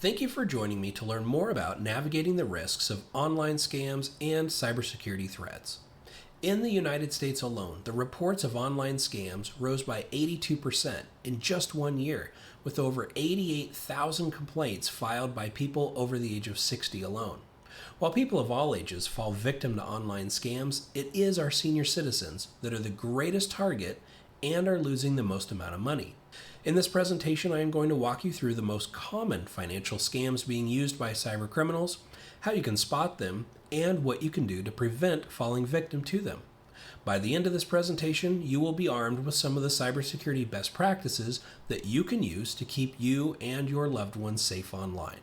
Thank you for joining me to learn more about navigating the risks of online scams and cybersecurity threats. In the United States alone, the reports of online scams rose by 82% in just 1 year, with over 88,000 complaints filed by people over the age of 60 alone. While people of all ages fall victim to online scams, it is our senior citizens that are the greatest target and are losing the most amount of money. In this presentation, I am going to walk you through the most common financial scams being used by cybercriminals, how you can spot them, and what you can do to prevent falling victim to them. By the end of this presentation, you will be armed with some of the cybersecurity best practices that you can use to keep you and your loved ones safe online.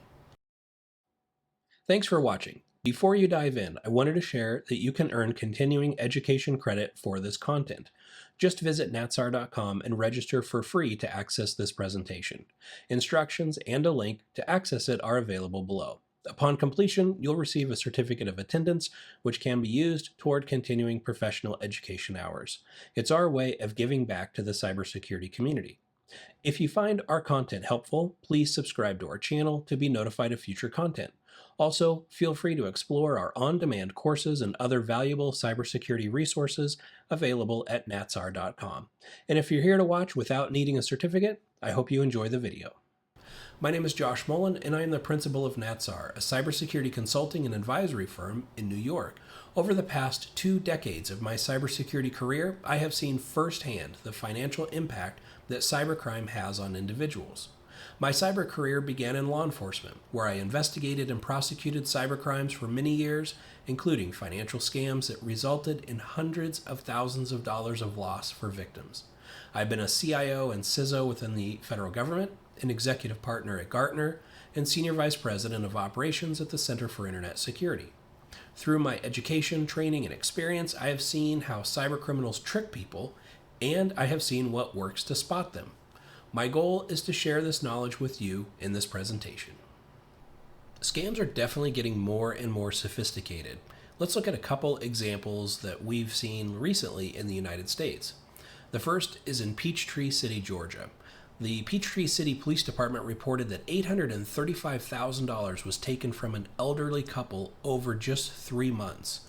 Thanks for watching. Before you dive in, I wanted to share that you can earn continuing education credit for this content. Just visit natsar.com and register for free to access this presentation. Instructions and a link to access it are available below. Upon completion, you'll receive a certificate of attendance, which can be used toward continuing professional education hours. It's our way of giving back to the cybersecurity community. If you find our content helpful, please subscribe to our channel to be notified of future content. Also, feel free to explore our on-demand courses and other valuable cybersecurity resources available at natsar.com. And if you're here to watch without needing a certificate, I hope you enjoy the video. My name is Josh Moulin, and I am the principal of Natsar, a cybersecurity consulting and advisory firm in New York. Over the past 2 decades of my cybersecurity career, I have seen firsthand the financial impact that cybercrime has on individuals. My cyber career began in law enforcement, where I investigated and prosecuted cybercrimes for many years, including financial scams that resulted in hundreds of thousands of dollars of loss for victims. I've been a CIO and CISO within the federal government, an executive partner at Gartner, and senior vice president of operations at the Center for Internet Security. Through my education, training, and experience, I have seen how cybercriminals trick people, and I have seen what works to spot them. My goal is to share this knowledge with you in this presentation. Scams are definitely getting more and more sophisticated. Let's look at a couple examples that we've seen recently in the United States. The first is in Peachtree City, Georgia. The Peachtree City Police Department reported that $835,000 was taken from an elderly couple over just 3 months.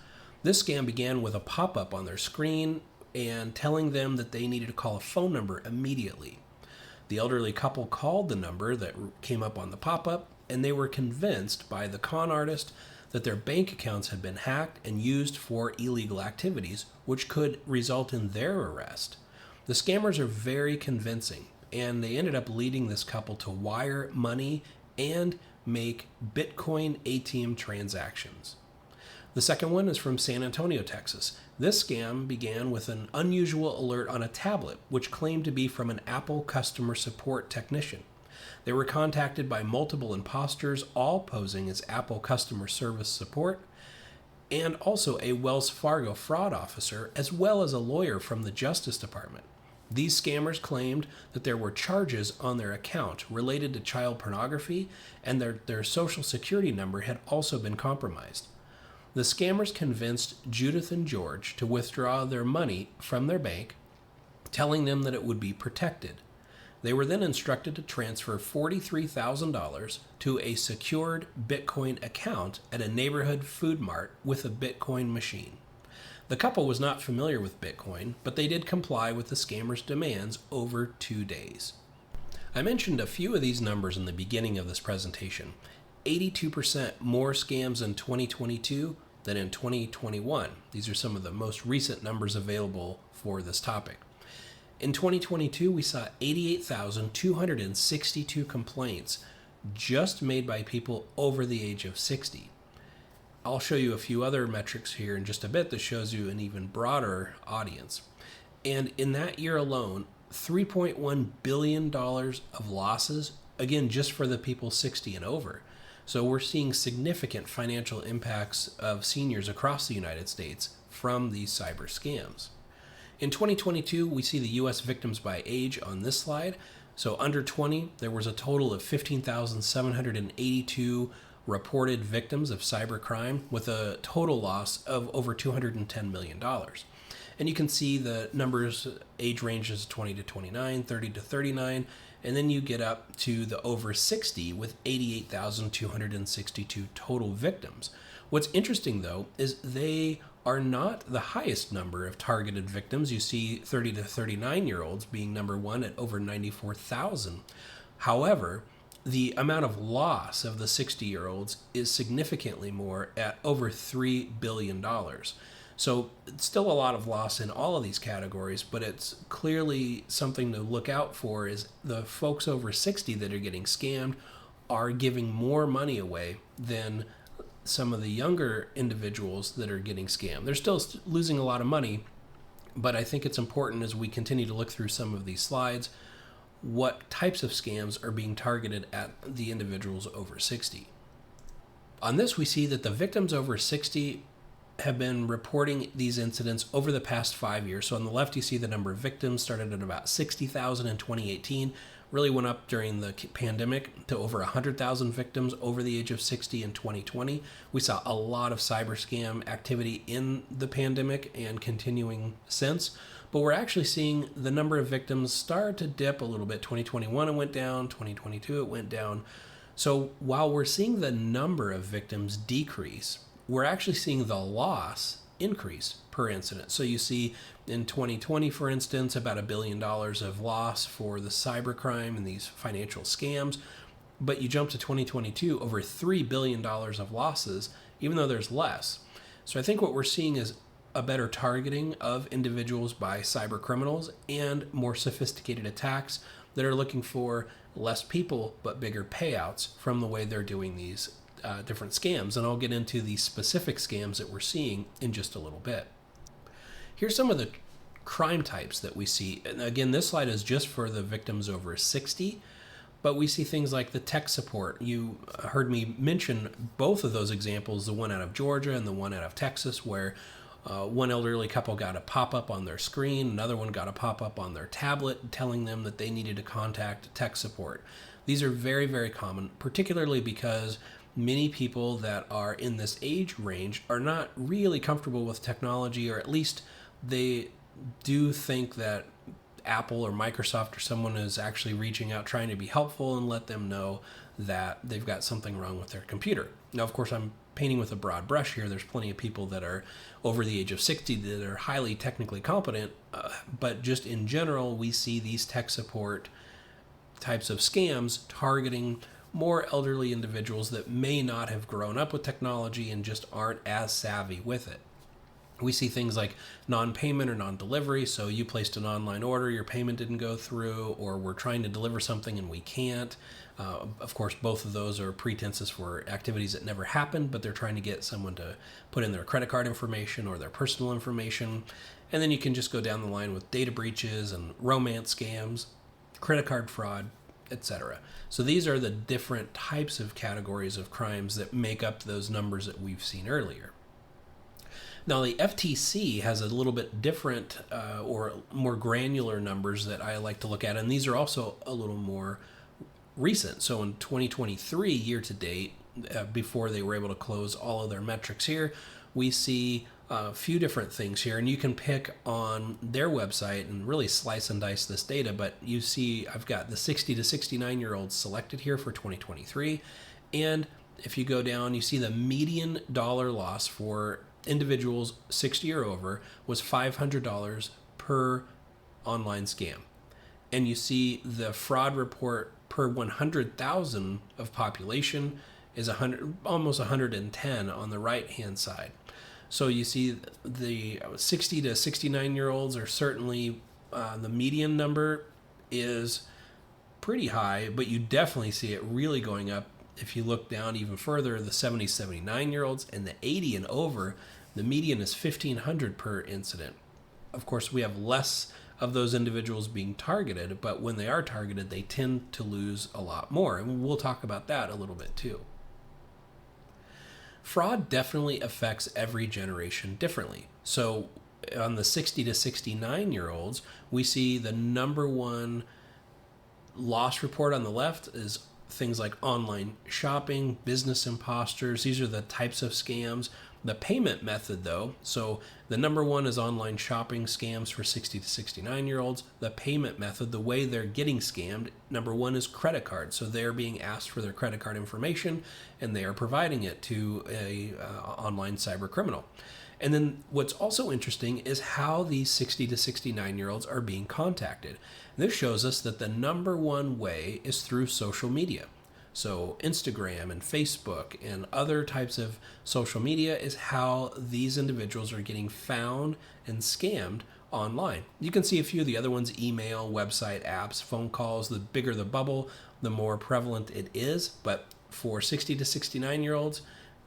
This scam began with a pop-up on their screen and telling them that they needed to call a phone number immediately. The elderly couple called the number that came up on the pop-up, and they were convinced by the con artist that their bank accounts had been hacked and used for illegal activities, which could result in their arrest. The scammers are very convincing, and they ended up leading this couple to wire money and make Bitcoin ATM transactions. The second one is from San Antonio, Texas. This scam began with an unusual alert on a tablet, which claimed to be from an Apple customer support technician. They were contacted by multiple imposters, all posing as Apple customer service support, and also a Wells Fargo fraud officer, as well as a lawyer from the Justice Department. These scammers claimed that there were charges on their account related to child pornography, and their social security number had also been compromised. The scammers convinced Judith and George to withdraw their money from their bank, telling them that it would be protected. They were then instructed to transfer $43,000 to a secured Bitcoin account at a neighborhood food mart with a Bitcoin machine. The couple was not familiar with Bitcoin, but they did comply with the scammers' demands over 2 days. I mentioned a few of these numbers in the beginning of this presentation. 82% more scams in 2022 than in 2021. These are some of the most recent numbers available for this topic. In 2022, we saw 88,262 complaints just made by people over the age of 60. I'll show you a few other metrics here in just a bit that shows you an even broader audience. And in that year alone, $3.1 billion of losses, again, just for the people 60 and over. So we're seeing significant financial impacts of seniors across the United States from these cyber scams. In 2022, we see the U.S. victims by age on this slide. So under 20, there was a total of 15,782 reported victims of cybercrime with a total loss of over $210 million. And you can see the numbers, age ranges 20 to 29, 30 to 39, And then you get up to the over 60 with 88,262 total victims. What's interesting, though, is they are not the highest number of targeted victims. You see 30 to 39-year-olds being number one at over 94,000. However, the amount of loss of the 60-year-olds is significantly more at over $3 billion. So it's still a lot of loss in all of these categories, but it's clearly something to look out for is the folks over 60 that are getting scammed are giving more money away than some of the younger individuals that are getting scammed. They're still losing a lot of money, but I think it's important as we continue to look through some of these slides, what types of scams are being targeted at the individuals over 60. On this, we see that the victims over 60 have been reporting these incidents over the past 5 years. So on the left, you see the number of victims started at about 60,000 in 2018, really went up during the pandemic to over 100,000 victims over the age of 60 in 2020. We saw a lot of cyber scam activity in the pandemic and continuing since, but we're actually seeing the number of victims start to dip a little bit. 2021 it went down, 2022 it went down. So while we're seeing the number of victims decrease, we're actually seeing the loss increase per incident. So you see in 2020, for instance, about $1 billion of loss for the cybercrime and these financial scams. But you jump to 2022, over $3 billion of losses, even though there's less. So I think what we're seeing is a better targeting of individuals by cyber criminals and more sophisticated attacks that are looking for less people but bigger payouts from the way they're doing these different scams. And I'll get into the specific scams that we're seeing in just a little bit. Here's some of the crime types that we see. And again, this slide is just for the victims over 60, but we see things like the tech support. You heard me mention both of those examples, the one out of Georgia and the one out of Texas, where one elderly couple got a pop-up on their screen, another one got a pop-up on their tablet telling them that they needed to contact tech support. These are very, very common, particularly because many people that are in this age range are not really comfortable with technology, or at least they do think that Apple or Microsoft or someone is actually reaching out trying to be helpful and let them know that they've got something wrong with their computer. Now, of course, I'm painting with a broad brush here. There's plenty of people that are over the age of 60 that are highly technically competent, but just in general, we see these tech support types of scams targeting more elderly individuals that may not have grown up with technology and just aren't as savvy with it. We see things like non-payment or non-delivery. So you placed an online order, your payment didn't go through, or we're trying to deliver something and we can't. Of course, both of those are pretenses for activities that never happened, but they're trying to get someone to put in their credit card information or their personal information. And then you can just go down the line with data breaches and romance scams, credit card fraud, etc. So these are the different types of categories of crimes that make up those numbers that we've seen earlier. Now, the FTC has a little bit different or more granular numbers that I like to look at, and these are also a little more recent. So in 2023, year to date, before they were able to close all of their metrics here, we see a few different things here, and you can pick on their website and really slice and dice this data, but you see I've got the 60 to 69-year-olds selected here for 2023, and if you go down, you see the median dollar loss for individuals 60 or over was $500 per online scam. And you see the fraud report per 100,000 of population is almost 110 on the right-hand side. So you see the 60 to 69-year-olds are certainly, the median number is pretty high, but you definitely see it really going up. If you look down even further, the 70, 79-year-olds and the 80 and over, the median is $1,500 per incident. Of course, we have less of those individuals being targeted, but when they are targeted, they tend to lose a lot more. And we'll talk about that a little bit too. Fraud definitely affects every generation differently. So on the 60 to 69-year-olds, we see the number one loss report on the left is things like online shopping, business imposters. These are the types of scams The payment method, though, so the number one is online shopping scams for 60 to 69-year-olds. The payment method, the way they're getting scammed, number one is credit card. So they're being asked for their credit card information, and they are providing it to a online cyber criminal. And then what's also interesting is how these 60 to 69-year-olds are being contacted. This shows us that the number one way is through social media. So Instagram and Facebook and other types of social media is how these individuals are getting found and scammed online. You can see a few of the other ones: email, website, apps, phone calls. The bigger the bubble, the more prevalent it is. But for 60 to 69-year-olds,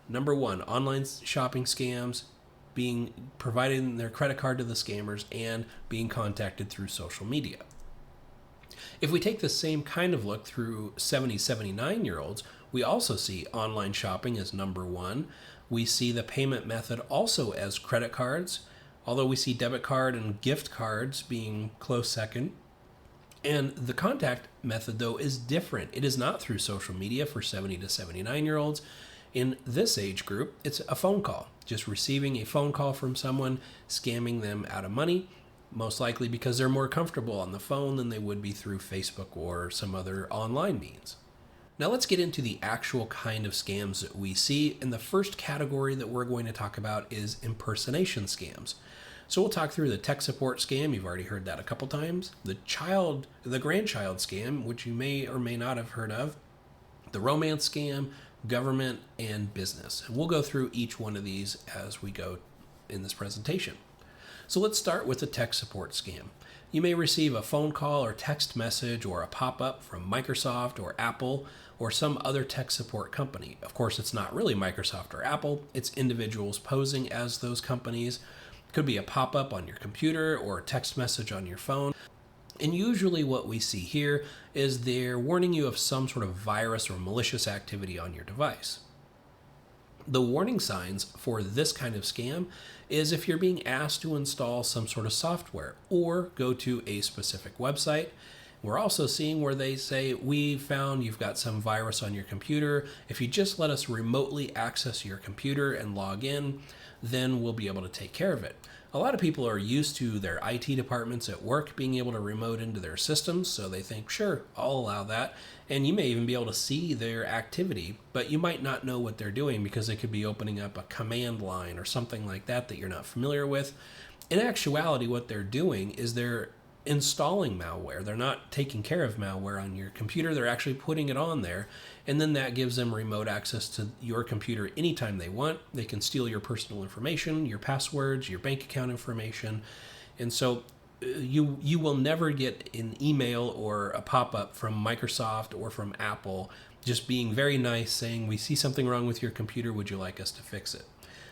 number one, online shopping scams, being providing their credit card to the scammers, and being contacted through social media. If we take the same kind of look through 70, 79-year-olds, we also see online shopping as number one. We see the payment method also as credit cards, although we see debit card and gift cards being close second. And the contact method, though, is different. It is not through social media for 70 to 79-year-olds. In this age group, it's a phone call, just receiving a phone call from someone, scamming them out of money, most likely because they're more comfortable on the phone than they would be through Facebook or some other online means. Now let's get into the actual kind of scams that we see. And the first category that we're going to talk about is impersonation scams. So we'll talk through the tech support scam. You've already heard that a couple times. The grandchild scam, which you may or may not have heard of. The romance scam, government, and business. And we'll go through each one of these as we go in this presentation. So let's start with the tech support scam. You may receive a phone call or text message or a pop-up from Microsoft or Apple or some other tech support company. Of course, it's not really Microsoft or Apple. It's individuals posing as those companies. It could be a pop-up on your computer or a text message on your phone. And usually what we see here is they're warning you of some sort of virus or malicious activity on your device. The warning signs for this kind of scam is if you're being asked to install some sort of software or go to a specific website. We're also seeing where they say, we found you've got some virus on your computer. If you just let us remotely access your computer and log in, then we'll be able to take care of it. A lot of people are used to their IT departments at work being able to remote into their systems, so they think, sure, I'll allow that. And you may even be able to see their activity, but you might not know what they're doing because they could be opening up a command line or something like that that you're not familiar with. In actuality, what they're doing is they're installing malware. They're not taking care of malware on your computer. They're actually putting it on there, and then that gives them remote access to your computer anytime they want. They can steal your personal information, your passwords, your bank account information, and so you will never get an email or a pop-up from Microsoft or from Apple just being very nice saying, we see something wrong with your computer, would you like us to fix it?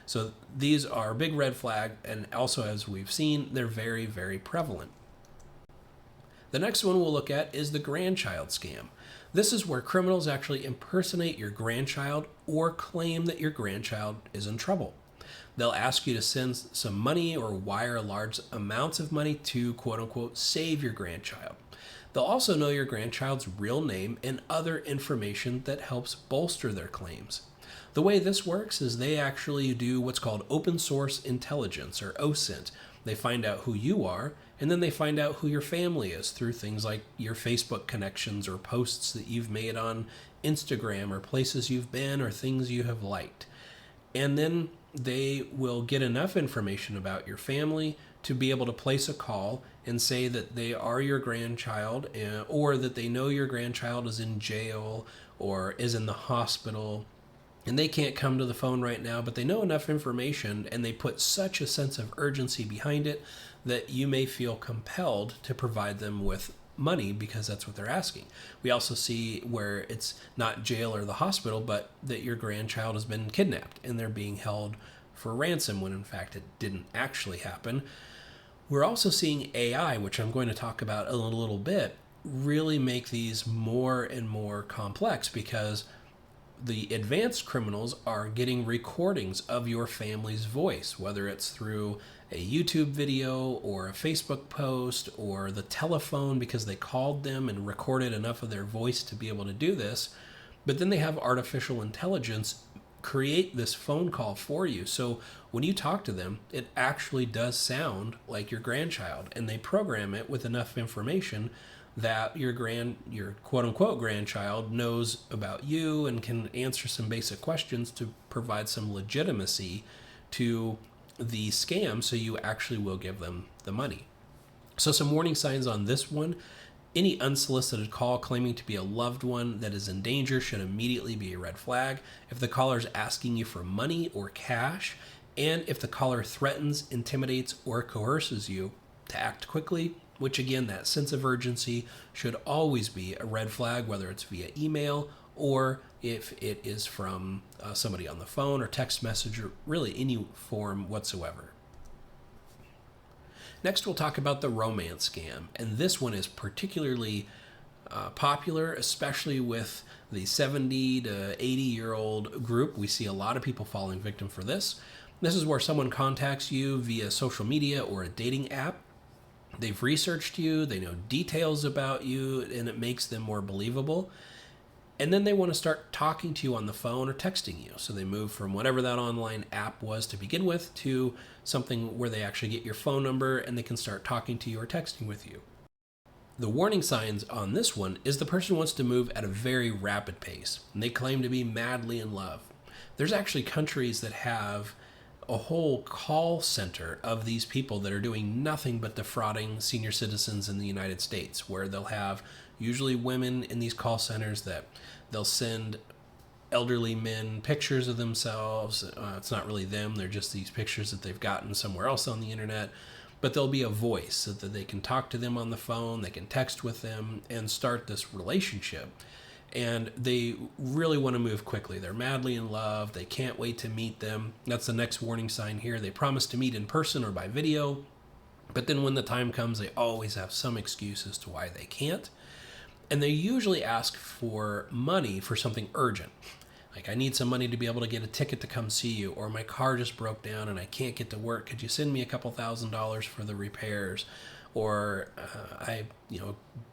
So these are a big red flag, and also, as we've seen, they're very, very prevalent. The next one we'll look at is the grandchild scam. This is where criminals actually impersonate your grandchild or claim that your grandchild is in trouble. They'll ask you to send some money or wire large amounts of money to, quote unquote, save your grandchild. They'll also know your grandchild's real name and other information that helps bolster their claims. The way this works is they actually do what's called open source intelligence, or OSINT. They find out who you are, and then they find out who your family is through things like your Facebook connections or posts that you've made on Instagram or places you've been or things you have liked. And then they will get enough information about your family to be able to place a call and say that they are your grandchild, or that they know your grandchild is in jail or is in the hospital. And they can't come to the phone right now, but they know enough information, and they put such a sense of urgency behind it that you may feel compelled to provide them with money because that's what they're asking. We also see where it's not jail or the hospital, but that your grandchild has been kidnapped and they're being held for ransom when in fact it didn't actually happen. We're also seeing AI, which I'm going to talk about in a little bit, really make these more and more complex, because the advanced criminals are getting recordings of your family's voice, whether it's through a YouTube video or a Facebook post or the telephone because they called them and recorded enough of their voice to be able to do this. But then they have artificial intelligence create this phone call for you. So when you talk to them, it actually does sound like your grandchild, and they program it with enough information that your quote unquote grandchild knows about you and can answer some basic questions to provide some legitimacy to the scam, so you actually will give them the money. So some warning signs on this one: any unsolicited call claiming to be a loved one that is in danger should immediately be a red flag. If the caller is asking you for money or cash, and if the caller threatens, intimidates, or coerces you, to act quickly, which again, that sense of urgency should always be a red flag, whether it's via email or if it is from somebody on the phone or text message, or really any form whatsoever. Next, we'll talk about the romance scam, and this one is particularly popular, especially with the 70 to 80-year-old group. We see a lot of people falling victim for this. This is where someone contacts you via social media or a dating app. They've researched you, they know details about you, and it makes them more believable. And then they want to start talking to you on the phone or texting you. So they move from whatever that online app was to begin with to something where they actually get your phone number and they can start talking to you or texting with you. The warning signs on this one is the person wants to move at a very rapid pace, and they claim to be madly in love. There's actually countries that have a whole call center of these people that are doing nothing but defrauding senior citizens in the United States, where they'll have usually women in these call centers that they'll send elderly men pictures of themselves. It's not really them, they're just these pictures that they've gotten somewhere else on the internet. But there'll be a voice so that they can talk to them on the phone, they can text with them and start this relationship. And they really want to move quickly. They're madly in love. They can't wait to meet them. That's the next warning sign here. They promise to meet in person or by video, but then when the time comes, they always have some excuse as to why they can't. And they usually ask for money for something urgent. Like, I need some money to be able to get a ticket to come see you, or my car just broke down and I can't get to work. Could you send me a couple $1,000s for the repairs? Or I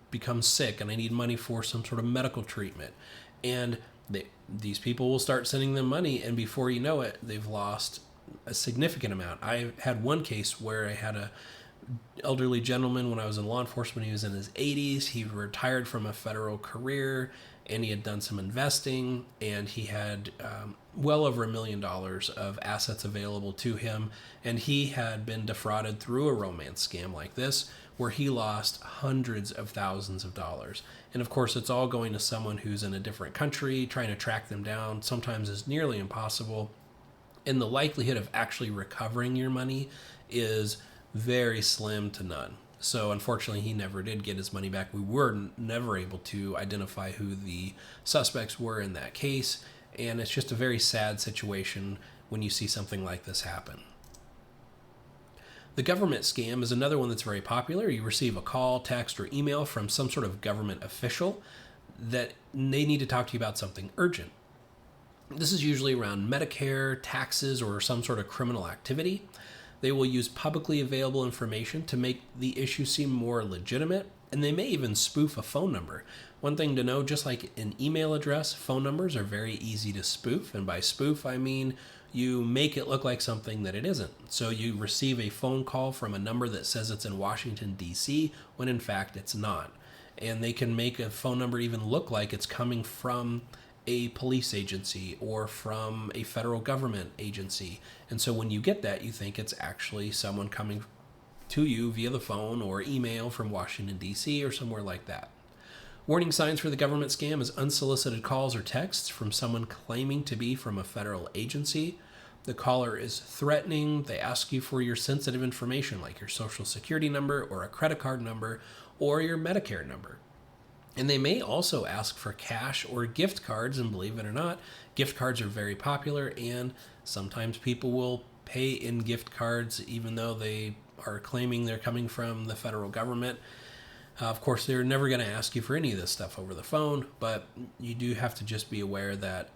become sick and I need money for some sort of medical treatment. And these people will start sending them money, and before you know it, they've lost a significant amount. I had one case where I had a elderly gentleman when I was in law enforcement. He was in his 80s. He retired from a federal career, and he had done some investing, and he had well over $1 million of assets available to him, and he had been defrauded through a romance scam like this, where he lost hundreds of thousands of dollars. And of course, it's all going to someone who's in a different country. Trying to track them down sometimes is nearly impossible, and the likelihood of actually recovering your money is very slim to none. So unfortunately, he never did get his money back. We were never able to identify who the suspects were in that case, and it's just a very sad situation when you see something like this happen. The government scam is another one that's very popular. You receive a call, text, or email from some sort of government official that they need to talk to you about something urgent. This is usually around Medicare, taxes, or some sort of criminal activity. They will use publicly available information to make the issue seem more legitimate, and they may even spoof a phone number. One thing to know, just like an email address, phone numbers are very easy to spoof, and by spoof I mean you make it look like something that it isn't. So you receive a phone call from a number that says it's in Washington, D.C., when in fact it's not. And they can make a phone number even look like it's coming from a police agency or from a federal government agency. And so when you get that, you think it's actually someone coming to you via the phone or email from Washington, D.C. or somewhere like that. Warning signs for the government scam is unsolicited calls or texts from someone claiming to be from a federal agency. The caller is threatening. They ask you for your sensitive information like your social security number or a credit card number or your Medicare number. And they may also ask for cash or gift cards, and believe it or not, gift cards are very popular, and sometimes people will pay in gift cards even though they are claiming they're coming from the federal government. Of course, they're never going to ask you for any of this stuff over the phone, but you do have to just be aware that,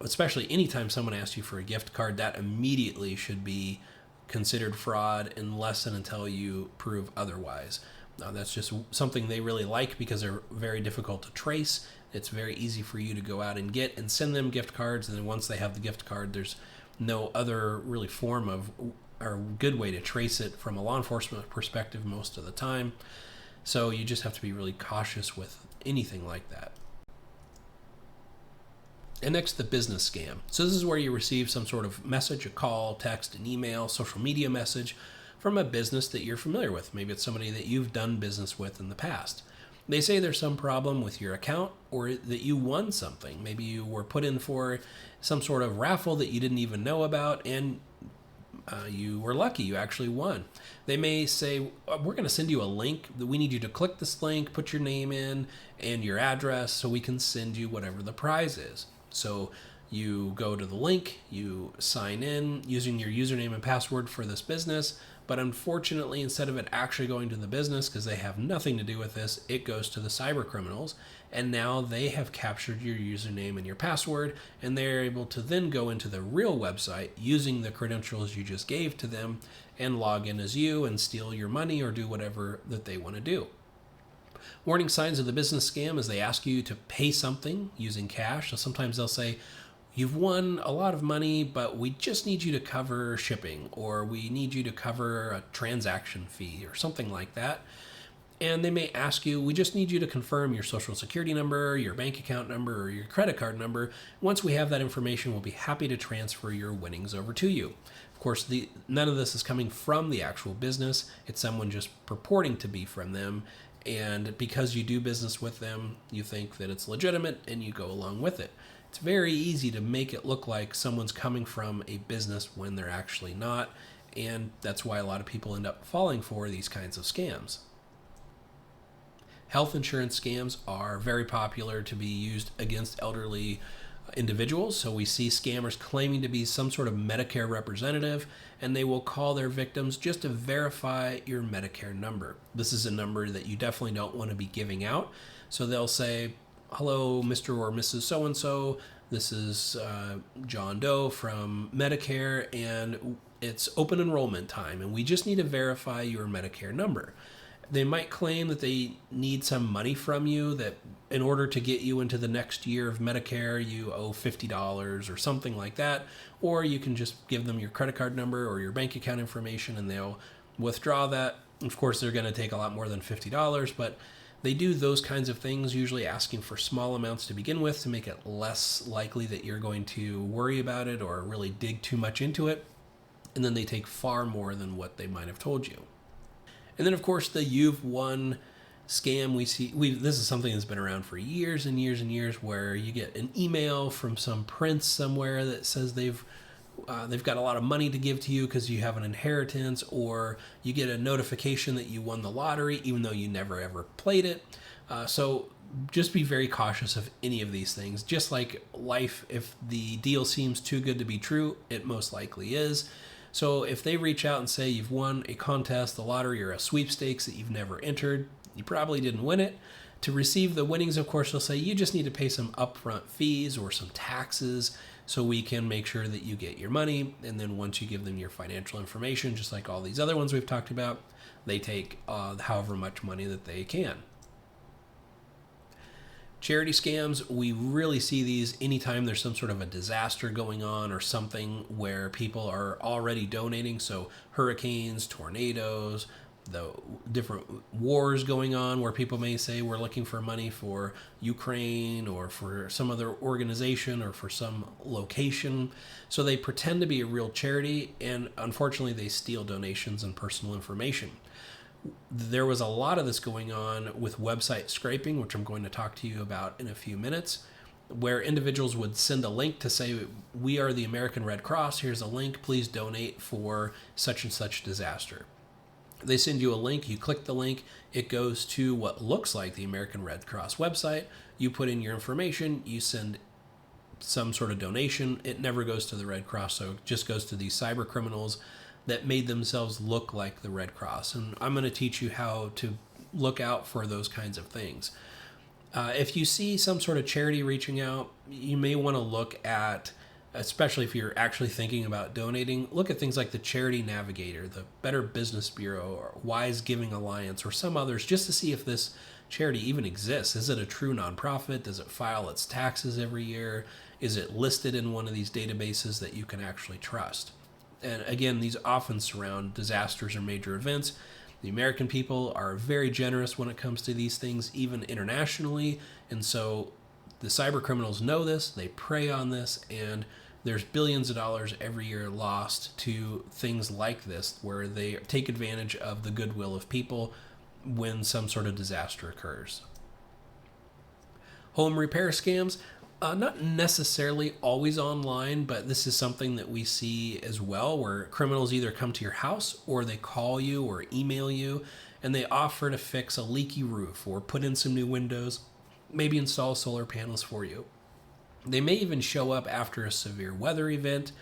especially anytime someone asks you for a gift card, that immediately should be considered fraud unless and until you prove otherwise. That's just something they really like because they're very difficult to trace, It's very easy for you to go out and get and send them gift cards. And then once they have the gift card, there's no other really form of or good way to trace it from a law enforcement perspective most of the time. So you just have to be really cautious with anything like that. And next, the business scam. So this is where you receive some sort of message, a call, text, an email, social media message from a business that you're familiar with. Maybe it's somebody that you've done business with in the past. They say there's some problem with your account or that you won something. Maybe you were put in for some sort of raffle that you didn't even know about, and you were lucky, you actually won. They may say, we're going to send you a link. We need you to click this link, put your name in and your address so we can send you whatever the prize is. So you go to the link, you sign in using your username and password for this business, but unfortunately, instead of it actually going to the business, because they have nothing to do with this, it goes to the cyber criminals, and now they have captured your username and your password, and they're able to then go into the real website using the credentials you just gave to them and log in as you and steal your money or do whatever that they want to do. Warning signs of the business scam is they ask you to pay something using cash. So sometimes they'll say, you've won a lot of money, but we just need you to cover shipping, or we need you to cover a transaction fee or something like that. And they may ask you, we just need you to confirm your social security number, your bank account number, or your credit card number. Once we have that information, we'll be happy to transfer your winnings over to you. Of course, none of this is coming from the actual business. It's someone just purporting to be from them. And because you do business with them, you think that it's legitimate and you go along with it. It's very easy to make it look like someone's coming from a business when they're actually not. And that's why a lot of people end up falling for these kinds of scams. Health insurance scams are very popular to be used against elderly individuals. So we see scammers claiming to be some sort of Medicare representative, and they will call their victims just to verify your Medicare number. This is a number that you definitely don't want to be giving out. So they'll say, hello, Mr. or Mrs. So-and-so. This is John Doe from Medicare, and it's open enrollment time, and we just need to verify your Medicare number. They might claim that they need some money from you, that in order to get you into the next year of Medicare, you owe $50 or something like that. Or you can just give them your credit card number or your bank account information and they'll withdraw that. Of course, they're going to take a lot more than $50, but they do those kinds of things, usually asking for small amounts to begin with to make it less likely that you're going to worry about it or really dig too much into it. And then they take far more than what they might have told you. And then, of course, the you've won scam. This is something that's been around for years and years and years, where you get an email from some prince somewhere that says they've got a lot of money to give to you because you have an inheritance, or you get a notification that you won the lottery even though you never ever played it. So just be very cautious of any of these things. Just like life, if the deal seems too good to be true, it most likely is. So if they reach out and say you've won a contest, the lottery, or a sweepstakes that you've never entered, you probably didn't win it. To receive the winnings, of course, they'll say you just need to pay some upfront fees or some taxes so we can make sure that you get your money. And then once you give them your financial information, just like all these other ones we've talked about, they take however much money that they can. Charity scams, we really see these anytime there's some sort of a disaster going on or something where people are already donating. So hurricanes, tornadoes, the different wars going on where people may say we're looking for money for Ukraine or for some other organization or for some location. So they pretend to be a real charity, and unfortunately they steal donations and personal information. There was a lot of this going on with website scraping, which I'm going to talk to you about in a few minutes, where individuals would send a link to say, we are the American Red Cross, here's a link, please donate for such and such disaster. They send you a link, you click the link, it goes to what looks like the American Red Cross website, you put in your information, you send some sort of donation, it never goes to the Red Cross, so it just goes to these cyber criminals that made themselves look like the Red Cross. And I'm going to teach you how to look out for those kinds of things. If you see some sort of charity reaching out, you may want to look at, especially if you're actually thinking about donating, look at things like the Charity Navigator, the Better Business Bureau, or Wise Giving Alliance, or some others, just to see if this charity even exists. Is it a true nonprofit? Does it file its taxes every year? Is it listed in one of these databases that you can actually trust? And again, these often surround disasters or major events. The American people are very generous when it comes to these things, even internationally. And so the cyber criminals know this, they prey on this, and there's billions of dollars every year lost to things like this, where they take advantage of the goodwill of people when some sort of disaster occurs. Home repair scams, not necessarily always online, but this is something that we see as well, where criminals either come to your house or they call you or email you, and they offer to fix a leaky roof or put in some new windows, maybe install solar panels for you. They may even show up after a severe weather event.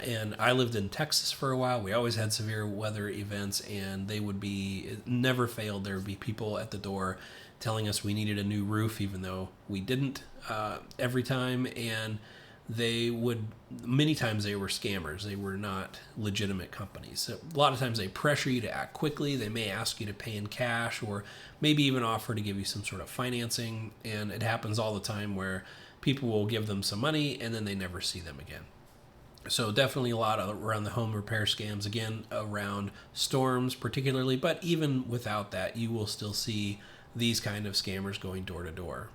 And I lived in Texas for a while. We always had severe weather events, and it never failed. There would be people at the door telling us we needed a new roof, even though we didn't every time. And many times they were scammers. They were not legitimate companies. So a lot of times they pressure you to act quickly. They may ask you to pay in cash or maybe even offer to give you some sort of financing. And it happens all the time where people will give them some money and then they never see them again. So definitely a lot around the home repair scams, again, around storms particularly, but even without that, you will still see these kind of scammers going door to door.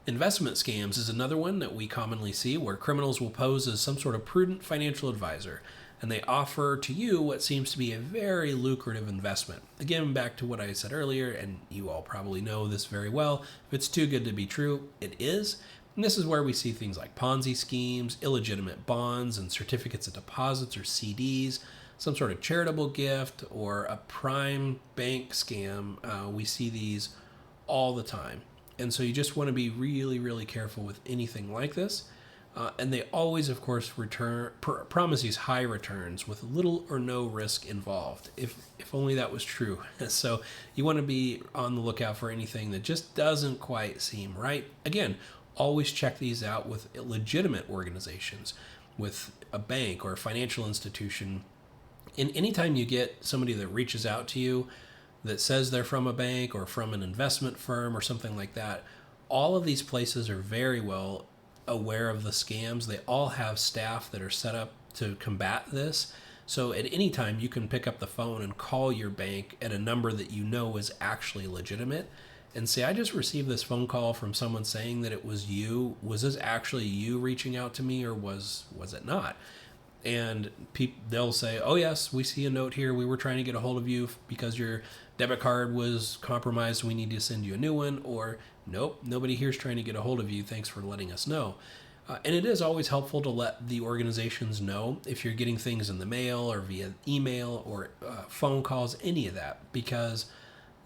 Investment scams is another one that we commonly see, where criminals will pose as some sort of prudent financial advisor, and they offer to you what seems to be a very lucrative investment. Again, back to what I said earlier, and you all probably know this very well, if it's too good to be true, it is. And this is where we see things like Ponzi schemes, illegitimate bonds and certificates of deposits or CDs, some sort of charitable gift, or a prime bank scam. We see these all the time. And so you just want to be really, really careful with anything like this. And they always, of course, promise these high returns with little or no risk involved, if only that was true. So you want to be on the lookout for anything that just doesn't quite seem right. Again, always check these out with legitimate organizations, with a bank or a financial institution. And anytime you get somebody that reaches out to you that says they're from a bank or from an investment firm or something like that, all of these places are very well aware of the scams. They all have staff that are set up to combat this. So at any time you can pick up the phone and call your bank at a number that you know is actually legitimate and say, I just received this phone call from someone saying that it was you. Was this actually you reaching out to me, or was it not? And they'll say, oh yes, we see a note here. We were trying to get a hold of you because your debit card was compromised. We need to send you a new one. Or nope, nobody here's trying to get a hold of you. Thanks for letting us know. And it is always helpful to let the organizations know if you're getting things in the mail or via email or phone calls, any of that, because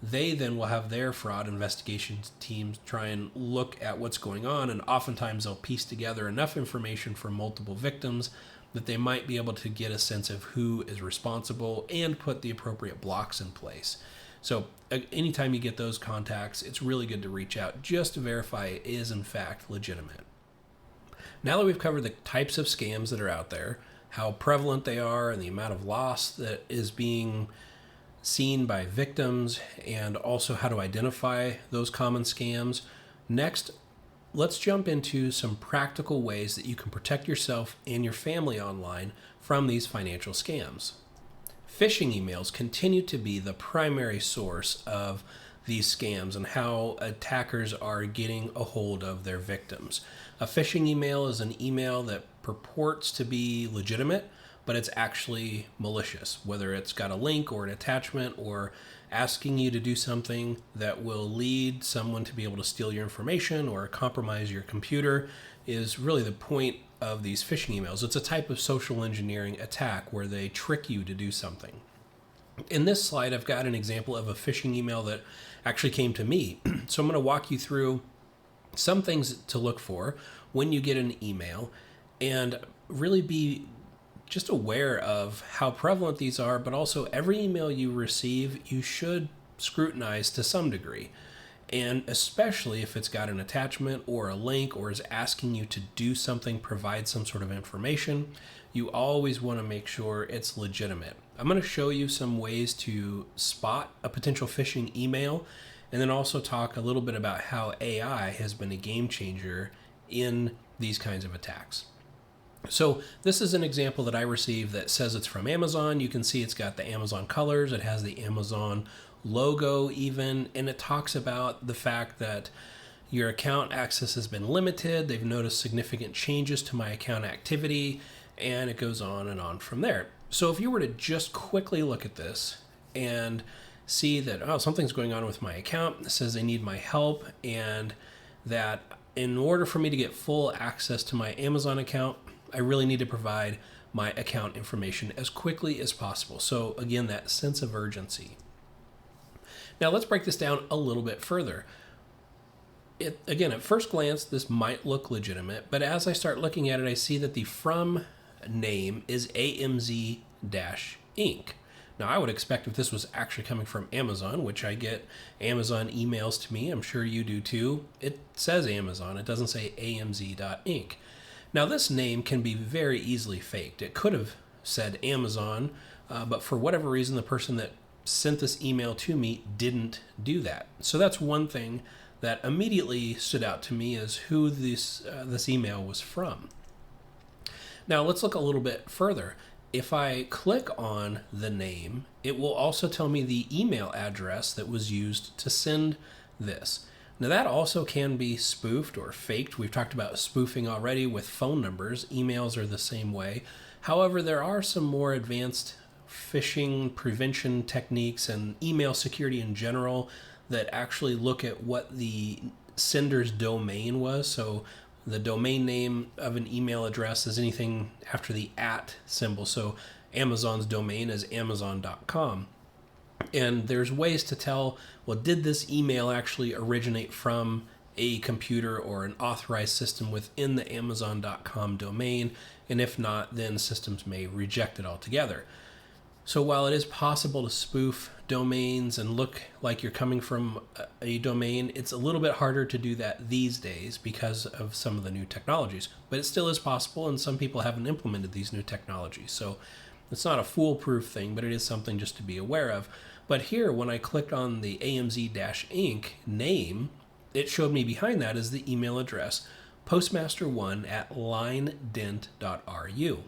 they then will have their fraud investigation teams try and look at what's going on, and oftentimes they'll piece together enough information from multiple victims that they might be able to get a sense of who is responsible and put the appropriate blocks in place. So anytime you get those contacts, it's really good to reach out just to verify it is in fact legitimate. Now that we've covered the types of scams that are out there, how prevalent they are, and the amount of loss that is being seen by victims, and also how to identify those common scams. Next, let's jump into some practical ways that you can protect yourself and your family online from these financial scams. Phishing emails continue to be the primary source of these scams and how attackers are getting a hold of their victims. A phishing email is an email that purports to be legitimate, but it's actually malicious, whether it's got a link or an attachment or asking you to do something that will lead someone to be able to steal your information or compromise your computer is really the point of these phishing emails. It's a type of social engineering attack where they trick you to do something. In this slide, I've got an example of a phishing email that actually came to me. So I'm going to walk you through some things to look for when you get an email and really be just aware of how prevalent these are, but also every email you receive, you should scrutinize to some degree. And especially if it's got an attachment or a link or is asking you to do something, provide some sort of information, you always want to make sure it's legitimate. I'm going to show you some ways to spot a potential phishing email, and then also talk a little bit about how AI has been a game changer in these kinds of attacks. So this is an example that I received that says it's from Amazon. You can see it's got the Amazon colors. It has the Amazon logo even, and it talks about the fact that your account access has been limited. They've noticed significant changes to my account activity, and it goes on and on from there. So if you were to just quickly look at this and see that, oh, something's going on with my account, it says they need my help, and that in order for me to get full access to my Amazon account, I really need to provide my account information as quickly as possible. So again, that sense of urgency. Now let's break this down a little bit further. Again, at first glance, this might look legitimate, but as I start looking at it, I see that the from name is AMZ-Inc. Now, I would expect if this was actually coming from Amazon, which I get Amazon emails to me, I'm sure you do too, it says Amazon, it doesn't say AMZ.Inc. Now, this name can be very easily faked. It could have said Amazon, but for whatever reason, the person that sent this email to me didn't do that. So that's one thing that immediately stood out to me as who this email was from. Now, let's look a little bit further. If I click on the name, it will also tell me the email address that was used to send this. Now that also can be spoofed or faked. We've talked about spoofing already with phone numbers. Emails are the same way. However, there are some more advanced phishing prevention techniques and email security in general that actually look at what the sender's domain was. So the domain name of an email address is anything after the @ symbol. So Amazon's domain is amazon.com. And there's ways to tell, well, did this email actually originate from a computer or an authorized system within the amazon.com domain? And if not, then systems may reject it altogether. So while it is possible to spoof domains and look like you're coming from a domain, it's a little bit harder to do that these days because of some of the new technologies. But it still is possible, and some people haven't implemented these new technologies. So it's not a foolproof thing, but it is something just to be aware of. But here, when I clicked on the AMZ-Inc. name, it showed me behind that is the email address, postmaster1@linedent.ru.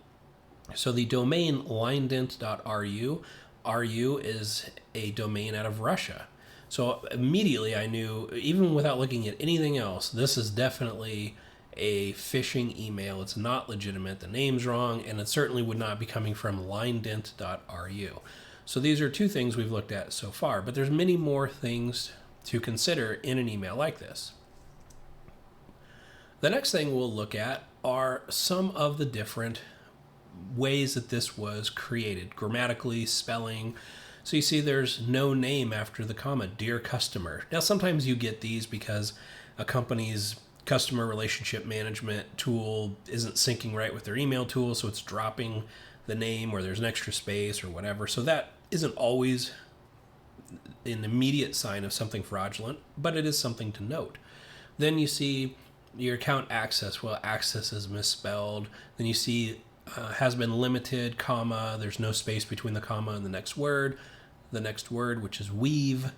So the domain linedent.ru, RU is a domain out of Russia. So immediately I knew, even without looking at anything else, this is definitely a phishing email. It's not legitimate. The name's wrong, and it certainly would not be coming from linedent.ru. So these are two things we've looked at so far, but there's many more things to consider in an email like this. The next thing we'll look at are some of the different ways that this was created, grammatically, spelling. So you see there's no name after the comma, dear customer. Now sometimes you get these because a company's customer relationship management tool isn't syncing right with their email tool, so it's dropping the name, or there's an extra space or whatever. So that isn't always an immediate sign of something fraudulent, but it is something to note. Then you see your account access. Well, access is misspelled. Then you see has been limited, comma, there's no space between the comma and the next word. The next word, which is weave,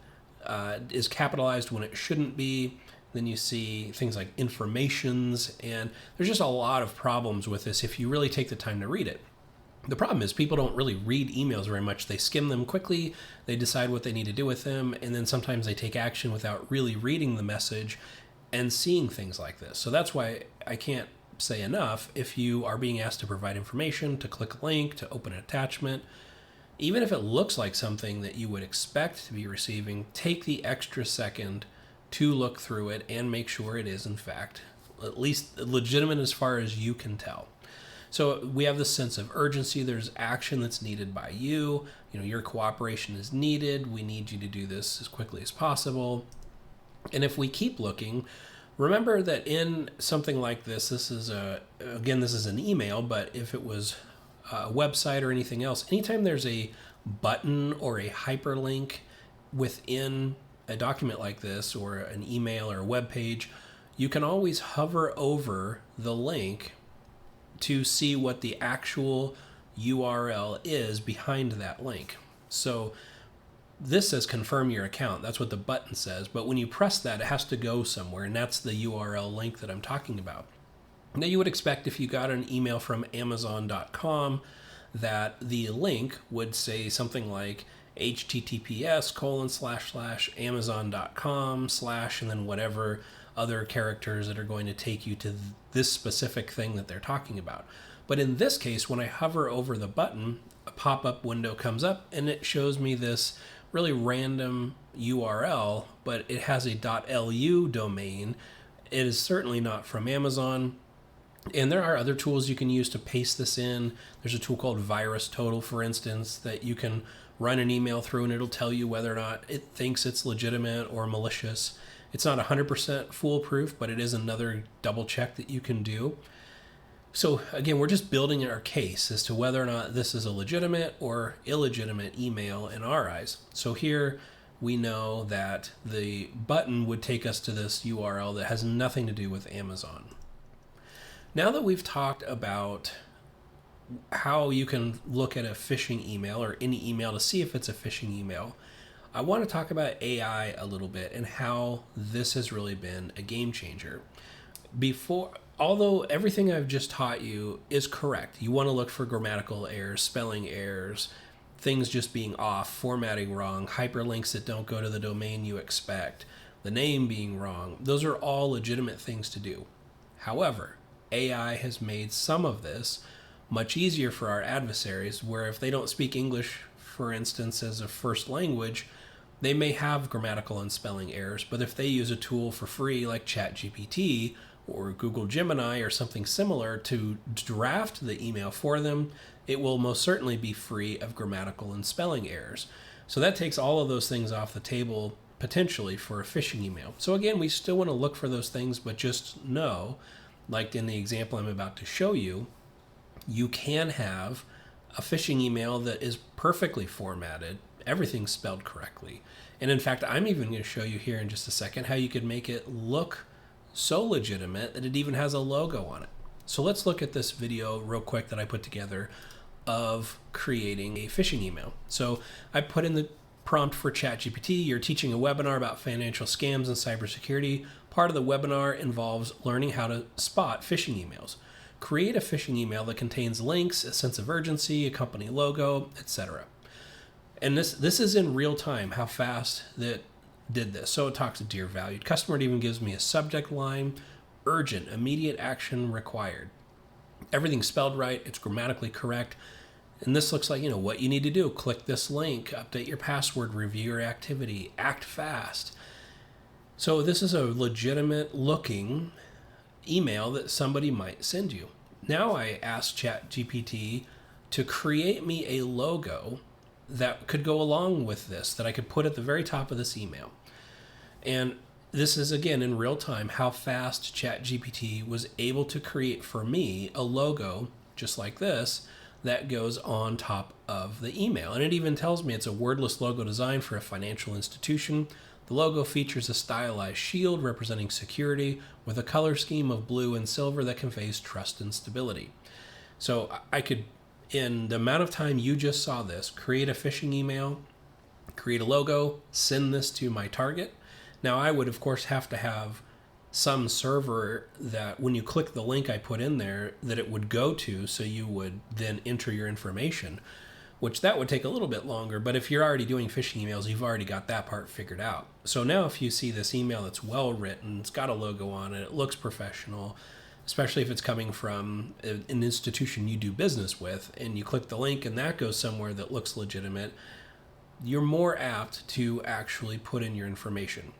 is capitalized when it shouldn't be. Then you see things like informations, and there's just a lot of problems with this if you really take the time to read it. The problem is people don't really read emails very much. They skim them quickly, they decide what they need to do with them, and then sometimes they take action without really reading the message and seeing things like this. So that's why I can't say enough, if you are being asked to provide information, to click a link, to open an attachment, even if it looks like something that you would expect to be receiving, take the extra second to look through it and make sure it is in fact at least legitimate as far as you can tell. So we have this sense of urgency. There's action that's needed by you. Your cooperation is needed. We need you to do this as quickly as possible. And if we keep looking, remember that in something like this is this is an email, but if it was a website or anything else, anytime there's a button or a hyperlink within a document like this, or an email or a web page, you can always hover over the link to see what the actual URL is behind that link. So this says confirm your account. That's what the button says. But when you press that, it has to go somewhere, and that's the URL link that I'm talking about. Now, you would expect if you got an email from Amazon.com that the link would say something like https://amazon.com/ and then whatever other characters that are going to take you to this specific thing that they're talking about. But in this case, when I hover over the button, a pop-up window comes up and it shows me this really random URL, but it has a .lu domain. It is certainly not from Amazon. And there are other tools you can use to paste this in. There's a tool called VirusTotal, for instance, that you can run an email through and it'll tell you whether or not it thinks it's legitimate or malicious. It's not 100% foolproof, but it is another double check that you can do. So again, we're just building our case as to whether or not this is a legitimate or illegitimate email in our eyes. So here we know that the button would take us to this URL that has nothing to do with Amazon. Now that we've talked about how you can look at a phishing email or any email to see if it's a phishing email, I want to talk about AI a little bit and how this has really been a game changer. Although everything I've just taught you is correct, you want to look for grammatical errors, spelling errors, things just being off, formatting wrong, hyperlinks that don't go to the domain you expect, the name being wrong. Those are all legitimate things to do. However, AI has made some of this much easier for our adversaries, where if they don't speak English, for instance, as a first language, they may have grammatical and spelling errors. But if they use a tool for free like ChatGPT or Google Gemini or something similar to draft the email for them, it will most certainly be free of grammatical and spelling errors. So that takes all of those things off the table potentially for a phishing email. So again, we still want to look for those things, but just know, like in the example I'm about to show you, you can have a phishing email that is perfectly formatted, everything's spelled correctly. And in fact, I'm even going to show you here in just a second how you could make it look so legitimate that it even has a logo on it. So let's look at this video real quick that I put together of creating a phishing email. So I put in the prompt for ChatGPT. You're teaching a webinar about financial scams and cybersecurity. Part of the webinar involves learning how to spot phishing emails. Create a phishing email that contains links, a sense of urgency, a company logo, etc. And this is in real time, how fast that did this. So it talks to dear valued customer. It even gives me a subject line, urgent, immediate action required. Everything's spelled right. It's grammatically correct. And this looks like, what you need to do. Click this link, update your password, review your activity, act fast. So this is a legitimate looking email that somebody might send you. Now I asked ChatGPT to create me a logo that could go along with this, that I could put at the very top of this email. And this is, again, in real time, how fast ChatGPT was able to create for me a logo just like this that goes on top of the email. And it even tells me it's a wordless logo design for a financial institution. The logo features a stylized shield representing security with a color scheme of blue and silver that conveys trust and stability. So I could, in the amount of time you just saw this, create a phishing email, create a logo, send this to my target. Now I would, of course, have to have some server that when you click the link I put in there, that it would go to, so you would then enter your information, which that would take a little bit longer. But if you're already doing phishing emails, you've already got that part figured out. So now if you see this email that's well written, it's got a logo on it, it looks professional, especially if it's coming from an institution you do business with, and you click the link and that goes somewhere that looks legitimate, you're more apt to actually put in your information.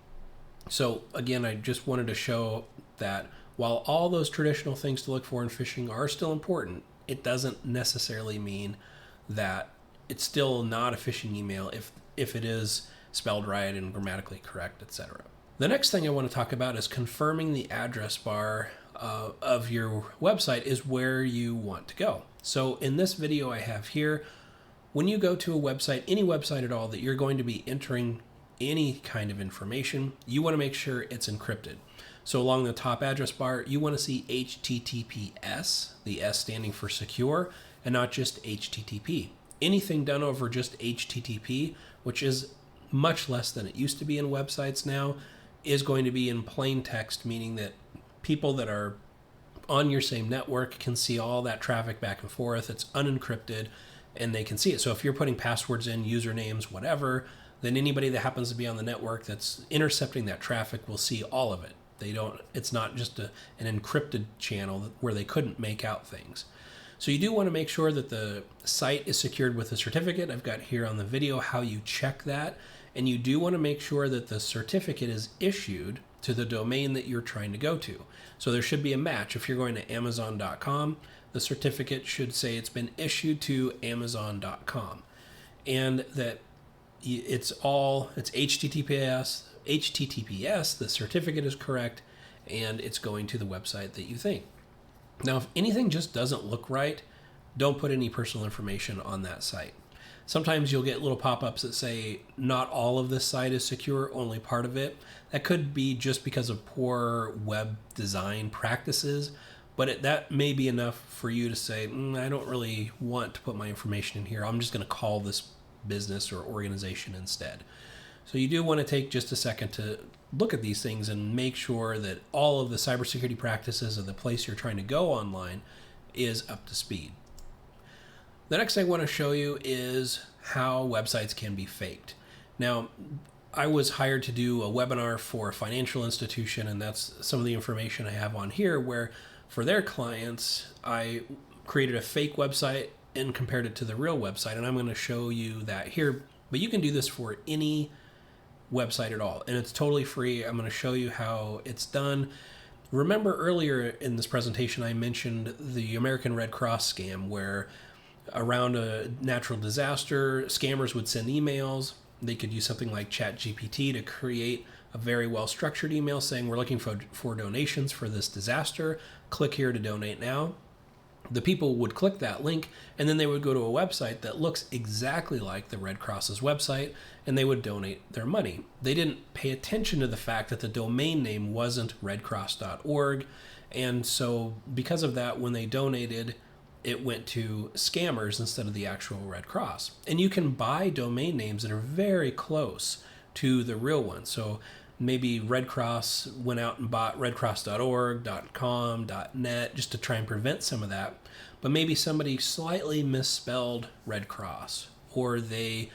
So again, I just wanted to show that while all those traditional things to look for in phishing are still important, it doesn't necessarily mean that it's still not a phishing email if it is spelled right and grammatically correct, etc. The next thing I want to talk about is confirming the address bar of your website is where you want to go. So in this video I have here, when you go to a website, any website at all that you're going to be entering any kind of information, you want to make sure it's encrypted. So along the top address bar, you want to see HTTPS, the S standing for secure, and not just HTTP. Anything done over just HTTP, which is much less than it used to be in websites now, is going to be in plain text, meaning that people that are on your same network can see all that traffic back and forth. It's unencrypted and they can see it. So if you're putting passwords in, usernames, whatever, then anybody that happens to be on the network that's intercepting that traffic will see all of it. It's not just an encrypted channel where they couldn't make out things. So you do want to make sure that the site is secured with a certificate. I've got here on the video how you check that. And you do want to make sure that the certificate is issued to the domain that you're trying to go to. So there should be a match. If you're going to Amazon.com, the certificate should say it's been issued to Amazon.com. And that it's HTTPS, the certificate is correct, and it's going to the website that you think. Now, if anything just doesn't look right, don't put any personal information on that site. Sometimes you'll get little pop-ups that say not all of this site is secure, only part of it. That could be just because of poor web design practices, but that may be enough for you to say, I don't really want to put my information in here. I'm just going to call this business or organization instead. So you do want to take just a second to look at these things and make sure that all of the cybersecurity practices of the place you're trying to go online is up to speed. The next thing I want to show you is how websites can be faked. Now, I was hired to do a webinar for a financial institution, and that's some of the information I have on here, where for their clients, I created a fake website and compared it to the real website, and I'm going to show you that here. But you can do this for any website at all, and it's totally free. I'm going to show you how it's done. Remember earlier in this presentation, I mentioned the American Red Cross scam, where around a natural disaster, scammers would send emails. They could use something like ChatGPT to create a very well-structured email saying, we're looking for donations for this disaster. Click here to donate now. The people would click that link, and then they would go to a website that looks exactly like the Red Cross's website, and they would donate their money. They didn't pay attention to the fact that the domain name wasn't redcross.org, and so because of that, when they donated, it went to scammers instead of the actual Red Cross. And you can buy domain names that are very close to the real one. So maybe Red Cross went out and bought redcross.org, .com, .net, just to try and prevent some of that. But maybe somebody slightly misspelled Red Cross, or they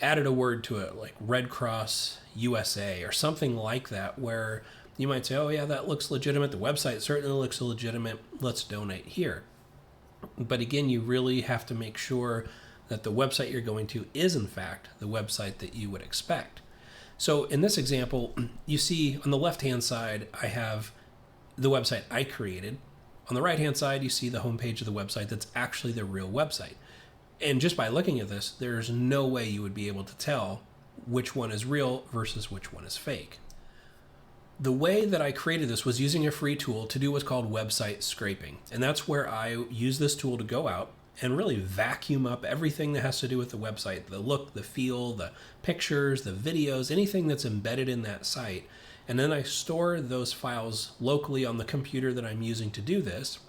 added a word to it like Red Cross USA or something like that, where you might say, oh yeah, that looks legitimate. The website certainly looks legitimate. Let's donate here. But again, you really have to make sure that the website you're going to is in fact the website that you would expect. So in this example, you see on the left-hand side, I have the website I created. On the right-hand side, you see the homepage of the website that's actually the real website. And just by looking at this, there's no way you would be able to tell which one is real versus which one is fake. The way that I created this was using a free tool to do what's called website scraping. And that's where I use this tool to go out and really vacuum up everything that has to do with the website, the look, the feel, the pictures, the videos, anything that's embedded in that site. And then I store those files locally on the computer that I'm using to do this.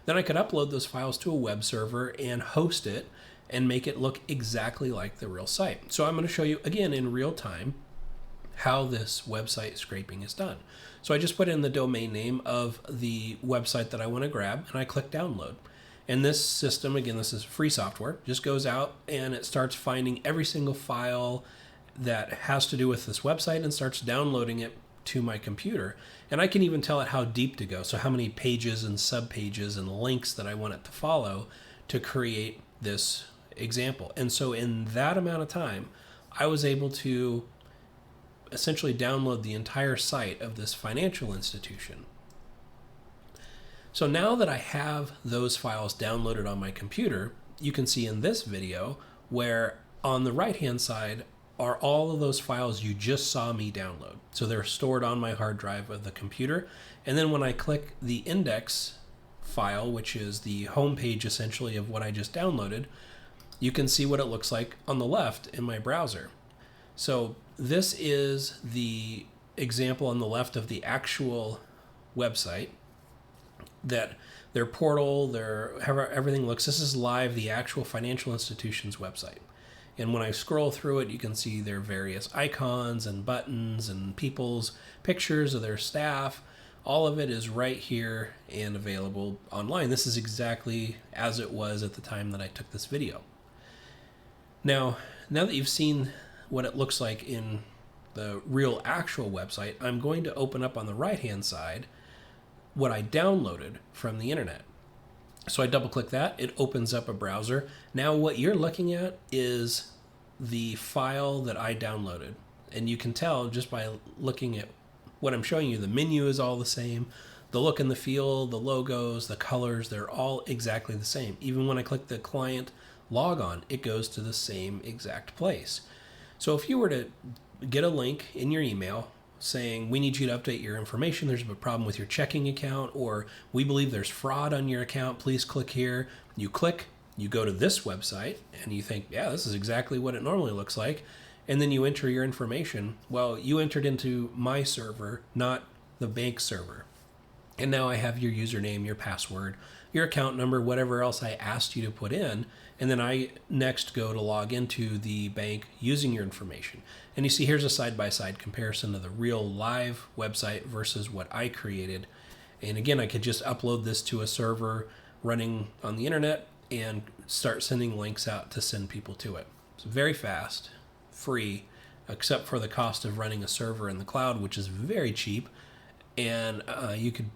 Then I could upload those files to a web server and host it and make it look exactly like the real site. So I'm going to show you again in real time how this website scraping is done. So I just put in the domain name of the website that I want to grab, and I click download. And this system, again, this is free software, just goes out and it starts finding every single file that has to do with this website and starts downloading it to my computer. And I can even tell it how deep to go, so how many pages and subpages and links that I want it to follow to create this example. And so in that amount of time, I was able to essentially download the entire site of this financial institution. So now that I have those files downloaded on my computer, you can see in this video where on the right-hand side are all of those files you just saw me download. So they're stored on my hard drive of the computer. And then when I click the index file, which is the home page essentially of what I just downloaded, you can see what it looks like on the left in my browser. So this is the example on the left of the actual website that their portal, their however everything looks. This is live, the actual financial institution's website. And when I scroll through it, you can see their various icons and buttons and people's pictures of their staff. All of it is right here and available online. This is exactly as it was at the time that I took this video. Now that you've seen what it looks like in the real actual website, I'm going to open up on the right-hand side what I downloaded from the internet. So I double click that, it opens up a browser. Now what you're looking at is the file that I downloaded. And you can tell just by looking at what I'm showing you, the menu is all the same. The look and the feel, the logos, the colors, they're all exactly the same. Even when I click the client log on, it goes to the same exact place. So if you were to get a link in your email saying, we need you to update your information, there's a problem with your checking account, or we believe there's fraud on your account, please click here. You click, you go to this website, and you think, yeah, this is exactly what it normally looks like. And then you enter your information. Well, you entered into my server, not the bank server. And now I have your username, your password, your account number, whatever else I asked you to put in. And then I next go to log into the bank using your information. And you see here's a side-by-side comparison of the real live website versus what I created. And again, I could just upload this to a server running on the internet and start sending links out to send people to it. It's very fast, free, except for the cost of running a server in the cloud, which is very cheap. And you could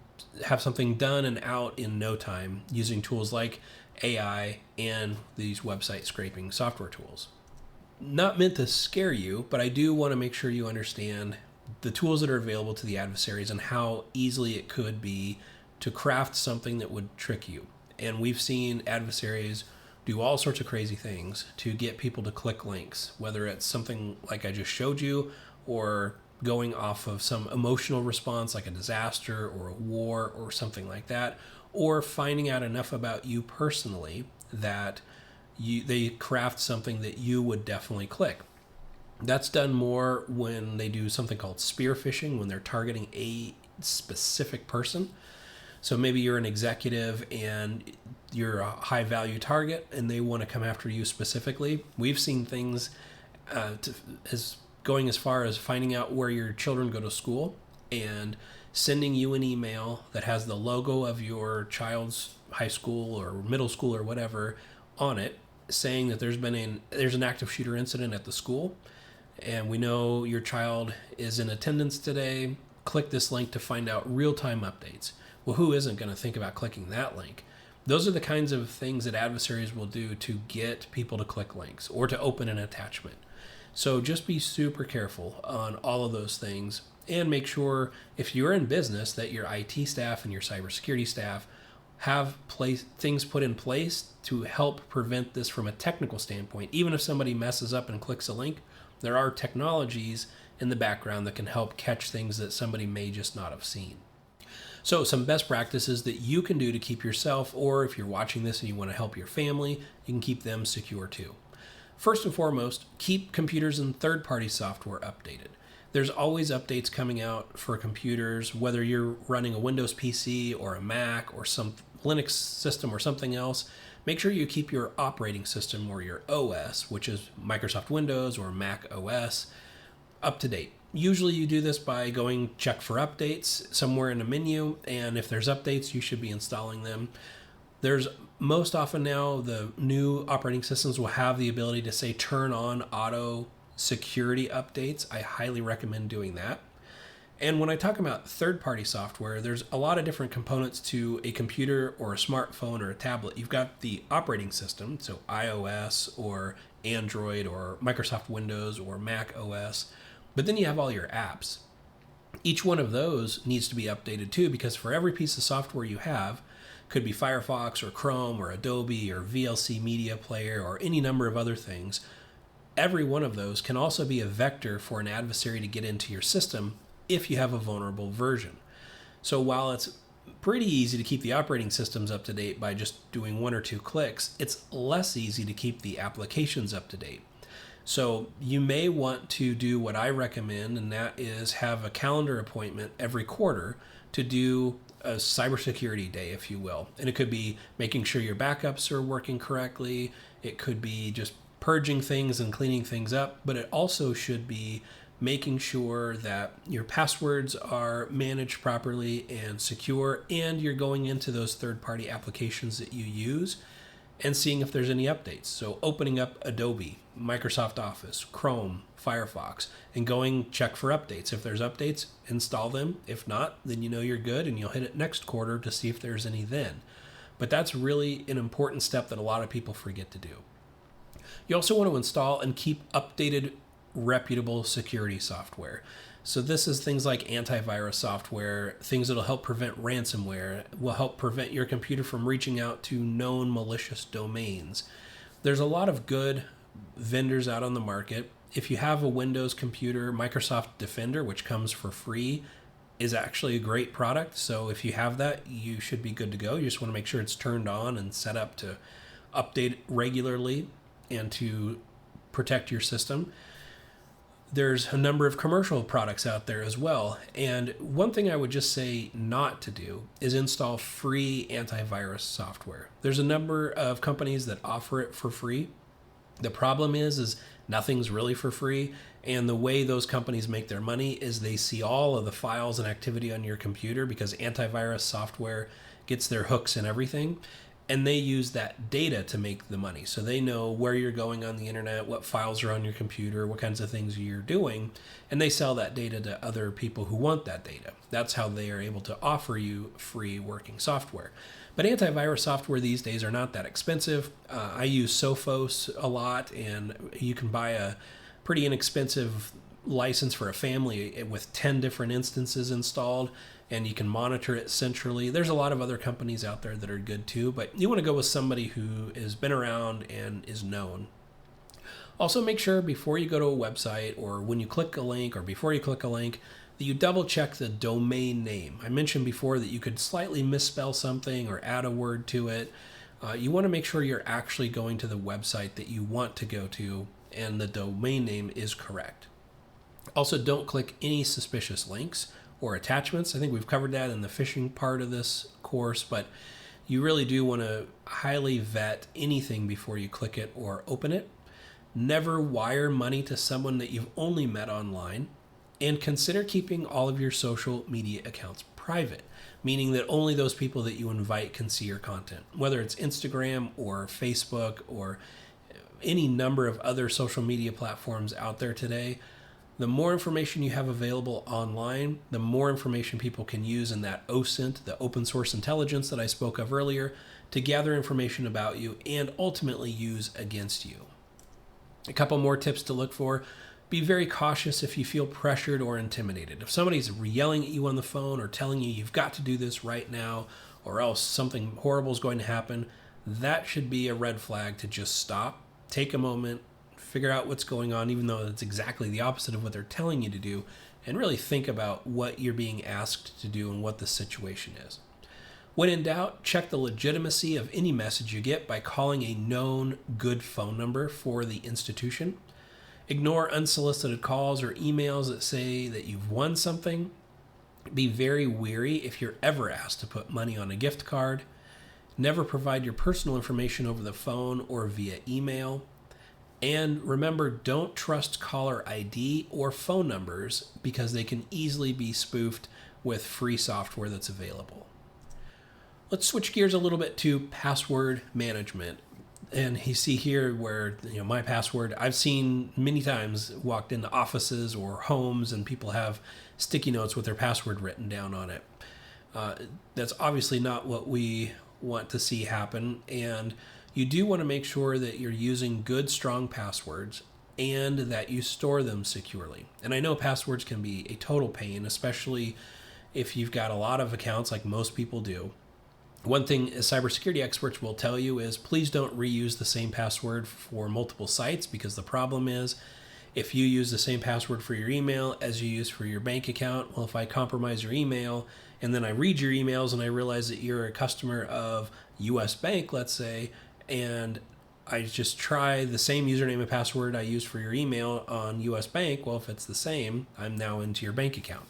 have something done and out in no time using tools like AI and these website scraping software tools. Not meant to scare you, but I do want to make sure you understand the tools that are available to the adversaries and how easily it could be to craft something that would trick you. And we've seen adversaries do all sorts of crazy things to get people to click links, whether it's something like I just showed you or going off of some emotional response like a disaster or a war or something like that, or finding out enough about you personally that they craft something that you would definitely click. That's done more when they do something called spear phishing, when they're targeting a specific person. So maybe you're an executive and you're a high value target and they want to come after you specifically. We've seen things going as far as finding out where your children go to school and sending you an email that has the logo of your child's high school or middle school or whatever on it, saying that there's an active shooter incident at the school, and we know your child is in attendance today. Click this link to find out real-time updates. Well, who isn't going to think about clicking that link? Those are the kinds of things that adversaries will do to get people to click links or to open an attachment. So just be super careful on all of those things, and make sure if you're in business that your IT staff and your cybersecurity staff have things put in place to help prevent this from a technical standpoint. Even if somebody messes up and clicks a link, there are technologies in the background that can help catch things that somebody may just not have seen. So some best practices that you can do to keep yourself, or if you're watching this and you want to help your family, you can keep them secure too. First and foremost, keep computers and third-party software updated. There's always updates coming out for computers, whether you're running a Windows PC or a Mac or some Linux system or something else. Make sure you keep your operating system or your OS, which is Microsoft Windows or Mac OS, up to date. Usually you do this by going check for updates somewhere in a menu, and if there's updates, you should be installing them. There's most often now the new operating systems will have the ability to say turn on auto security updates. I highly recommend doing that. And when I talk about third-party software, there's a lot of different components to a computer or a smartphone or a tablet. You've got the operating system, so iOS or Android or Microsoft Windows or Mac OS, but then you have all your apps. Each one of those needs to be updated too, because for every piece of software you have, could be Firefox or Chrome or Adobe or VLC Media Player or any number of other things, every one of those can also be a vector for an adversary to get into your system if you have a vulnerable version. So while it's pretty easy to keep the operating systems up to date by just doing one or two clicks, it's less easy to keep the applications up to date. So you may want to do what I recommend, and that is have a calendar appointment every quarter to do a cybersecurity day, if you will. And it could be making sure your backups are working correctly. It could be just purging things and cleaning things up, but it also should be making sure that your passwords are managed properly and secure, and you're going into those third-party applications that you use and seeing if there's any updates. So opening up Adobe, Microsoft Office, Chrome, Firefox, and going check for updates. If there's updates, install them. If not, then you know you're good, and you'll hit it next quarter to see if there's any then. But that's really an important step that a lot of people forget to do. You also want to install and keep updated reputable security software. So this is things like antivirus software, things that'll help prevent ransomware, will help prevent your computer from reaching out to known malicious domains. There's a lot of good vendors out on the market. If you have a Windows computer, Microsoft Defender, which comes for free, is actually a great product. So if you have that, you should be good to go. You just want to make sure it's turned on and set up to update regularly and to protect your system. There's a number of commercial products out there as well. And one thing I would just say not to do is install free antivirus software. There's a number of companies that offer it for free. The problem is nothing's really for free. And the way those companies make their money is they see all of the files and activity on your computer, because antivirus software gets their hooks in everything. And they use that data to make the money. So they know where you're going on the internet, what files are on your computer, what kinds of things you're doing, and they sell that data to other people who want that data. That's how they are able to offer you free working software. But antivirus software these days are not that expensive. I use Sophos a lot, and you can buy a pretty inexpensive license for a family with 10 different instances installed, and you can monitor it centrally. There's a lot of other companies out there that are good too, but you want to go with somebody who has been around and is known. Also, make sure before you go to a website, or when you click a link, or before you click a link, that you double check the domain name. I mentioned before that you could slightly misspell something or add a word to it. You want to make sure you're actually going to the website that you want to go to and the domain name is correct. Also, don't click any suspicious links or attachments. I think we've covered that in the phishing part of this course, but you really do want to highly vet anything before you click it or open it. Never wire money to someone that you've only met online, and consider keeping all of your social media accounts private, meaning that only those people that you invite can see your content, whether it's Instagram or Facebook or any number of other social media platforms out there today. The more information you have available online, the more information people can use in that OSINT, the open source intelligence that I spoke of earlier, to gather information about you and ultimately use against you. A couple more tips to look for. Be very cautious if you feel pressured or intimidated. If somebody's yelling at you on the phone or telling you you've got to do this right now, or else something horrible is going to happen, that should be a red flag to just stop, take a moment, figure out what's going on, even though it's exactly the opposite of what they're telling you to do, and really think about what you're being asked to do and what the situation is. When in doubt, check the legitimacy of any message you get by calling a known good phone number for the institution. Ignore unsolicited calls or emails that say that you've won something. Be very wary if you're ever asked to put money on a gift card. Never provide your personal information over the phone or via email. And remember, don't trust caller ID or phone numbers, because they can easily be spoofed with free software that's available. Let's switch gears a little bit to password management. And you see here where, my password, I've seen many times walked into offices or homes and people have sticky notes with their password written down on it. That's obviously not what we want to see happen. And you do want to make sure that you're using good, strong passwords and that you store them securely. And I know passwords can be a total pain, especially if you've got a lot of accounts like most people do. One thing as cybersecurity experts will tell you is please don't reuse the same password for multiple sites, because the problem is if you use the same password for your email as you use for your bank account, well, if I compromise your email and then I read your emails and I realize that you're a customer of US Bank, let's say, and I just try the same username and password I use for your email on US Bank, well, if it's the same, I'm now into your bank account.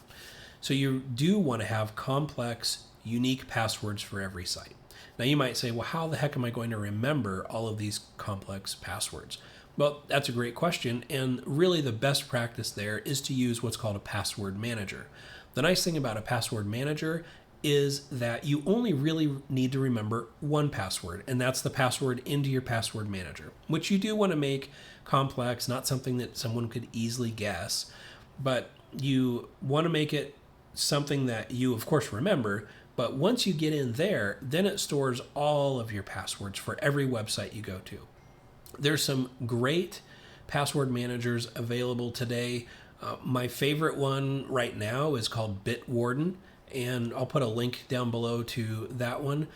So you do want to have complex unique passwords for every site. Now you might say, well, how the heck am I going to remember all of these complex passwords? Well, that's a great question, and really the best practice there is to use what's called a password manager. The nice thing about a password manager is that you only really need to remember one password, and that's the password into your password manager, which you do want to make complex, not something that someone could easily guess, but you want to make it something that you, of course, remember. But once you get in there, then it stores all of your passwords for every website you go to. There's some great password managers available today. My favorite one right now is called Bitwarden, and I'll put a link down below to that one.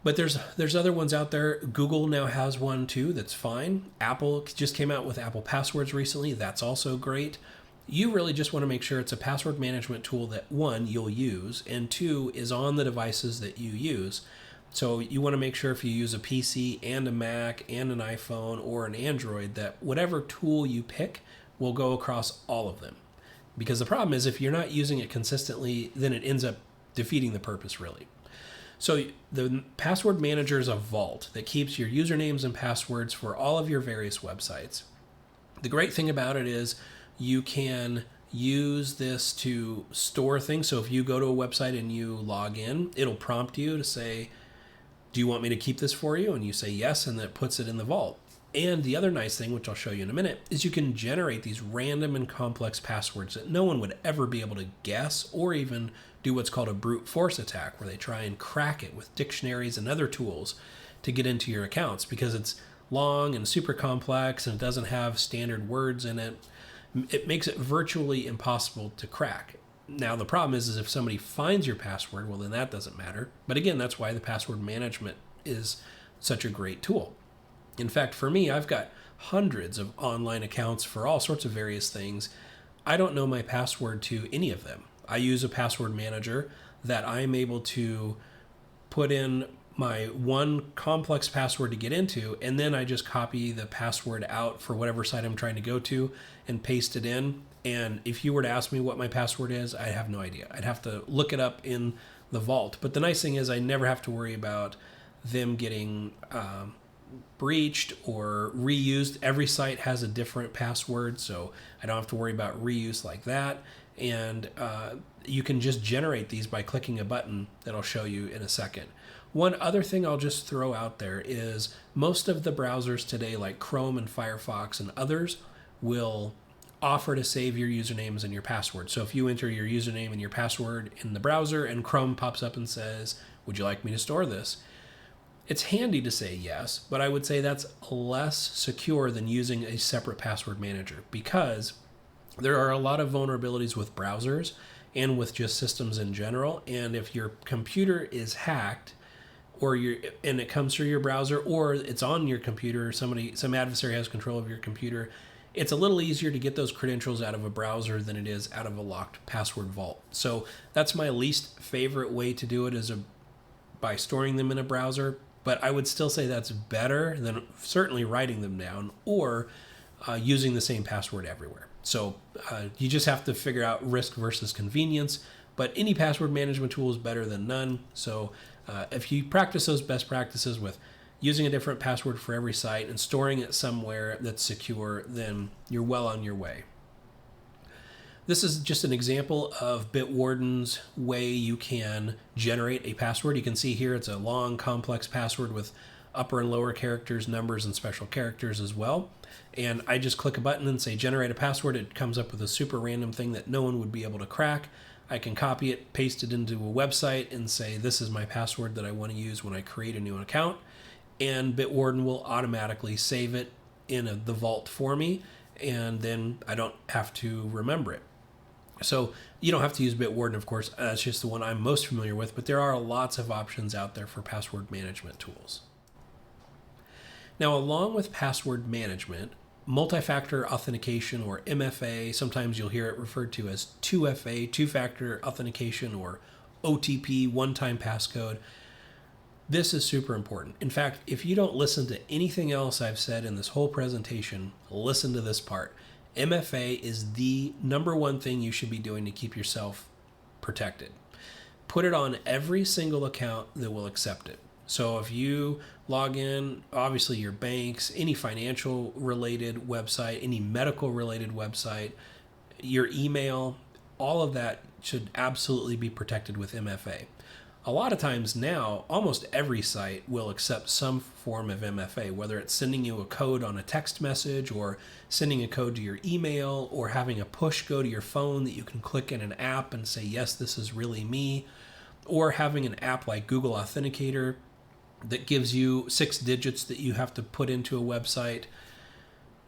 But there's other ones out there. Google now has one too that's fine. Apple just came out with Apple Passwords recently. That's also great. You really just want to make sure it's a password management tool that, one, you'll use, and two, is on the devices that you use. So you want to make sure if you use a PC and a Mac and an iPhone or an Android that whatever tool you pick will go across all of them. Because the problem is if you're not using it consistently, then it ends up defeating the purpose really. So the password manager is a vault that keeps your usernames and passwords for all of your various websites. The great thing about it is you can use this to store things. So if you go to a website and you log in, it'll prompt you to say, do you want me to keep this for you? And you say yes, and that puts it in the vault. And the other nice thing, which I'll show you in a minute, is you can generate these random and complex passwords that no one would ever be able to guess or even do what's called a brute force attack, where they try and crack it with dictionaries and other tools to get into your accounts because it's long and super complex and it doesn't have standard words in it. It makes it virtually impossible to crack. Now, the problem is if somebody finds your password, well, then that doesn't matter. But again, that's why the password management is such a great tool. In fact, for me, I've got hundreds of online accounts for all sorts of various things. I don't know my password to any of them. I use a password manager that I'm able to put in my one complex password to get into, and then I just copy the password out for whatever site I'm trying to go to and paste it in. And if you were to ask me what my password is, I have no idea. I'd have to look it up in the vault. But the nice thing is I never have to worry about them getting breached or reused. Every site has a different password, so I don't have to worry about reuse like that. And you can just generate these by clicking a button that I'll show you in a second. One other thing I'll just throw out there is most of the browsers today, like Chrome and Firefox and others, will offer to save your usernames and your password. So if you enter your username and your password in the browser and Chrome pops up and says, would you like me to store this? It's handy to say yes, but I would say that's less secure than using a separate password manager because there are a lot of vulnerabilities with browsers and with just systems in general. And if your computer is hacked, and it comes through your browser, or it's on your computer, some adversary has control of your computer, it's a little easier to get those credentials out of a browser than it is out of a locked password vault. So that's my least favorite way to do it, is by storing them in a browser. But I would still say that's better than certainly writing them down or using the same password everywhere. So you just have to figure out risk versus convenience. But any password management tool is better than none. So if you practice those best practices with using a different password for every site and storing it somewhere that's secure, then you're well on your way. This is just an example of Bitwarden's way you can generate a password. You can see here it's a long, complex password with upper and lower characters, numbers, and special characters as well. And I just click a button and say generate a password. It comes up with a super random thing that no one would be able to crack. I can copy it, paste it into a website, and say this is my password that I want to use when I create a new account. And Bitwarden will automatically save it in the vault for me, and then I don't have to remember it. So you don't have to use Bitwarden, of course. That's just the one I'm most familiar with, but there are lots of options out there for password management tools. Now, along with password management, multifactor authentication, or MFA, sometimes you'll hear it referred to as 2FA, two-factor authentication, or OTP, one-time passcode. This is super important. In fact, if you don't listen to anything else I've said in this whole presentation, listen to this part. MFA is the number one thing you should be doing to keep yourself protected. put it on every single account that will accept it. So if you log in, obviously your banks, any financial related website, any medical related website, your email, all of that should absolutely be protected with MFA. A lot of times now, almost every site will accept some form of MFA, whether it's sending you a code on a text message or sending a code to your email or having a push go to your phone that you can click in an app and say, yes, this is really me, or having an app like Google Authenticator that gives you 6 digits that you have to put into a website.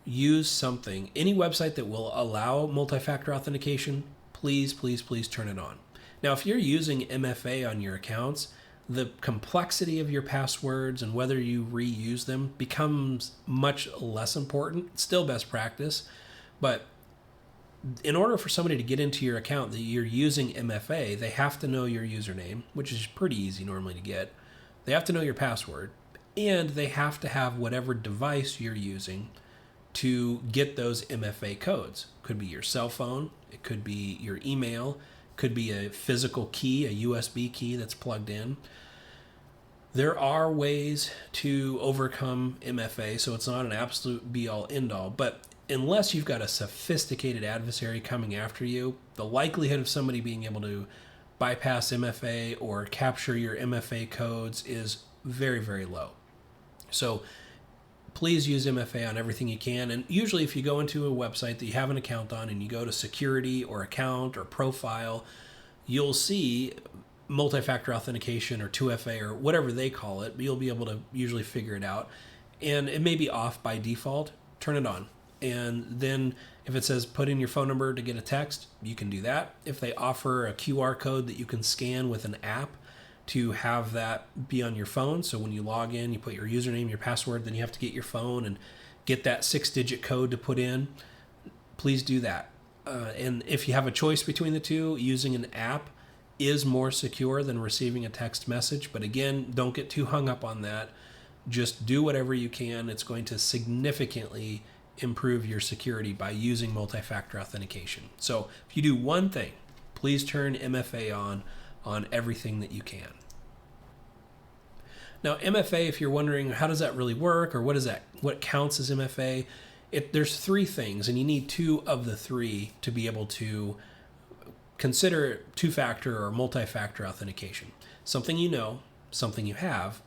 Use something. Any website that will allow multi-factor authentication, please, please, please turn it on. Now, if you're using MFA on your accounts, the complexity of your passwords and whether you reuse them becomes much less important. It's still best practice, but in order for somebody to get into your account that you're using MFA, they have to know your username, which is pretty easy normally to get. They have to know your password, and they have to have whatever device you're using to get those MFA codes. Could be your cell phone, it could be your email, could be a physical key, a USB key that's plugged in. There are ways to overcome MFA, so it's not an absolute be-all, end-all, but unless you've got a sophisticated adversary coming after you, the likelihood of somebody being able to bypass MFA or capture your MFA codes is very, very low. So please use MFA on everything you can. And usually if you go into a website that you have an account on and you go to security or account or profile, you'll see multi-factor authentication or 2FA or whatever they call it, but you'll be able to usually figure it out. And it may be off by default, turn it on. And then if it says put in your phone number to get a text, you can do that. If they offer a QR code that you can scan with an app to have that be on your phone, so when you log in, you put your username, your password, then you have to get your phone and get that 6-digit code to put in, please do that. And if you have a choice between the two, using an app is more secure than receiving a text message. But again, don't get too hung up on that. Just do whatever you can. It's going to significantly improve your security by using multi-factor authentication. So if you do one thing, please turn MFA on everything that you can. Now, MFA, if you're wondering how does that really work or what counts as MFA, there's 3 things, and you need 2 of the 3 to be able to consider 2-factor or multi-factor authentication. Something you know, something you have,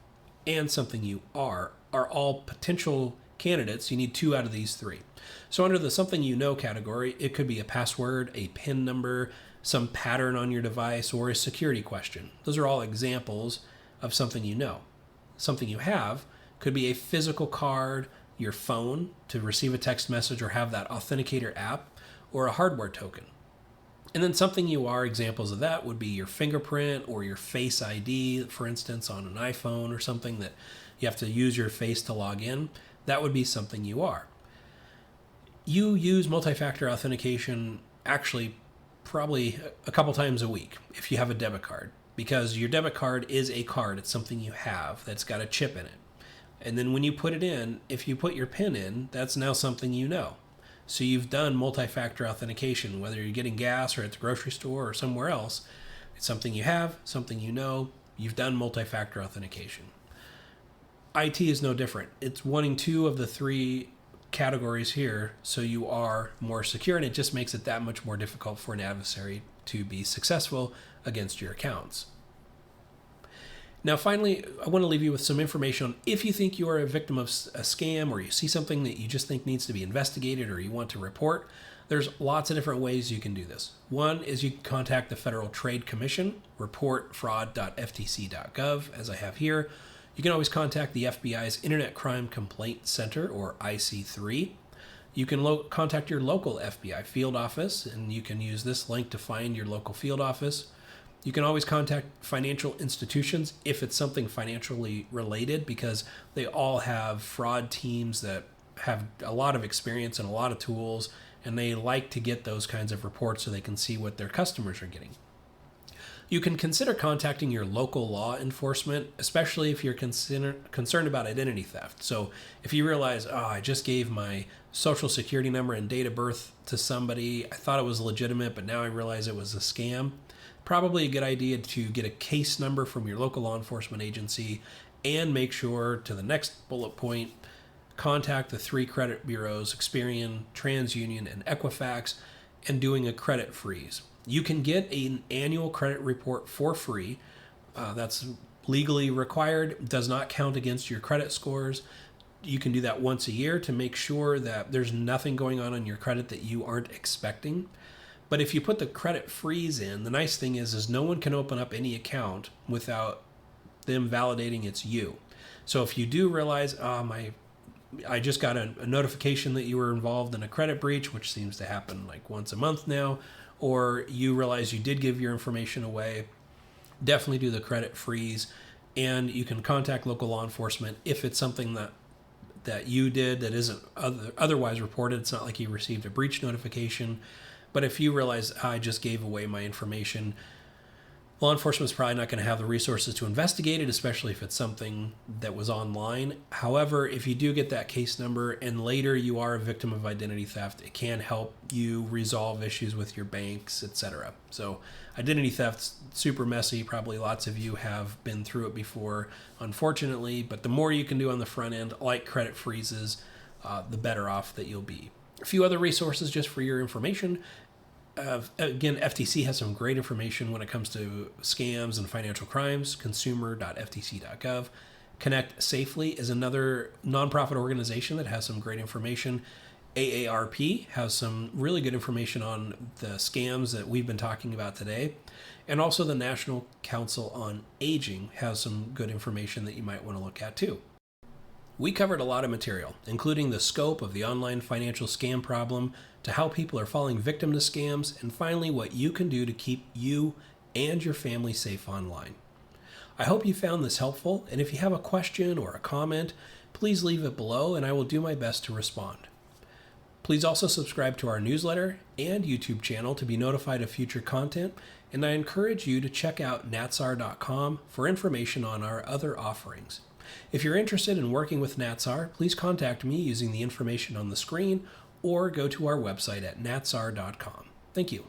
and something you are all potential candidates. You need 2 out of these 3. So under the something you know category, it could be a password, a PIN number, some pattern on your device, or a security question. Those are all examples of something you know. Something you have could be a physical card, your phone to receive a text message or have that authenticator app, or a hardware token. And then something you are, examples of that would be your fingerprint or your Face ID, for instance, on an iPhone or something that you have to use your face to log in. That would be something you are. You use multi-factor authentication actually probably a couple times a week if you have a debit card, because your debit card is a card. It's something you have that's got a chip in it. And then when you put it in, if you put your PIN in, that's now something you know. So you've done multi-factor authentication, whether you're getting gas or at the grocery store or somewhere else. It's something you have, something you know. You've done multi-factor authentication. IT is no different. It's wanting 2 of the 3 categories here so you are more secure, and it just makes it that much more difficult for an adversary to be successful against your accounts. Now, finally, I want to leave you with some information on if you think you are a victim of a scam or you see something that you just think needs to be investigated or you want to report. There's lots of different ways you can do this. One is you can contact the Federal Trade Commission, reportfraud.ftc.gov, as I have here. You can always contact the FBI's Internet Crime Complaint Center, or IC3. You can contact your local FBI field office, and you can use this link to find your local field office. You can always contact financial institutions if it's something financially related, because they all have fraud teams that have a lot of experience and a lot of tools, and they like to get those kinds of reports so they can see what their customers are getting. You can consider contacting your local law enforcement, especially if you're concerned about identity theft. So if you realize, I just gave my social security number and date of birth to somebody, I thought it was legitimate, but now I realize it was a scam, probably a good idea to get a case number from your local law enforcement agency, and make sure, to the next bullet point, contact the 3 credit bureaus, Experian, TransUnion, and Equifax, and doing a credit freeze. You can get an annual credit report for free. That's legally required, does not count against your credit scores. You can do that once a year to make sure that there's nothing going on your credit that you aren't expecting. But if you put the credit freeze in, the nice thing is no one can open up any account without them validating it's you. So if you do realize, I just got a notification that you were involved in a credit breach, which seems to happen like once a month now, or you realize you did give your information away, definitely do the credit freeze. And you can contact local law enforcement if it's something that you did that isn't otherwise reported. It's not like you received a breach notification. But if you realize, I just gave away my information, law enforcement is probably not going to have the resources to investigate it, especially if it's something that was online. However, if you do get that case number and later you are a victim of identity theft, it can help you resolve issues with your banks, etc. So identity theft's super messy. Probably lots of you have been through it before, unfortunately. But the more you can do on the front end, like credit freezes, the better off that you'll be. A few other resources just for your information. Again, FTC has some great information when it comes to scams and financial crimes. Consumer.ftc.gov. Connect Safely is another nonprofit organization that has some great information. AARP has some really good information on the scams that we've been talking about today. And also the National Council on Aging has some good information that you might want to look at too. We covered a lot of material, including the scope of the online financial scam problem, to how people are falling victim to scams, and finally what you can do to keep you and your family safe online. I hope you found this helpful, and if you have a question or a comment, please leave it below and I will do my best to respond. Please also subscribe to our newsletter and YouTube channel to be notified of future content, and I encourage you to check out Natsar.com for information on our other offerings. If you're interested in working with Natsar, please contact me using the information on the screen or go to our website at natsar.com. Thank you.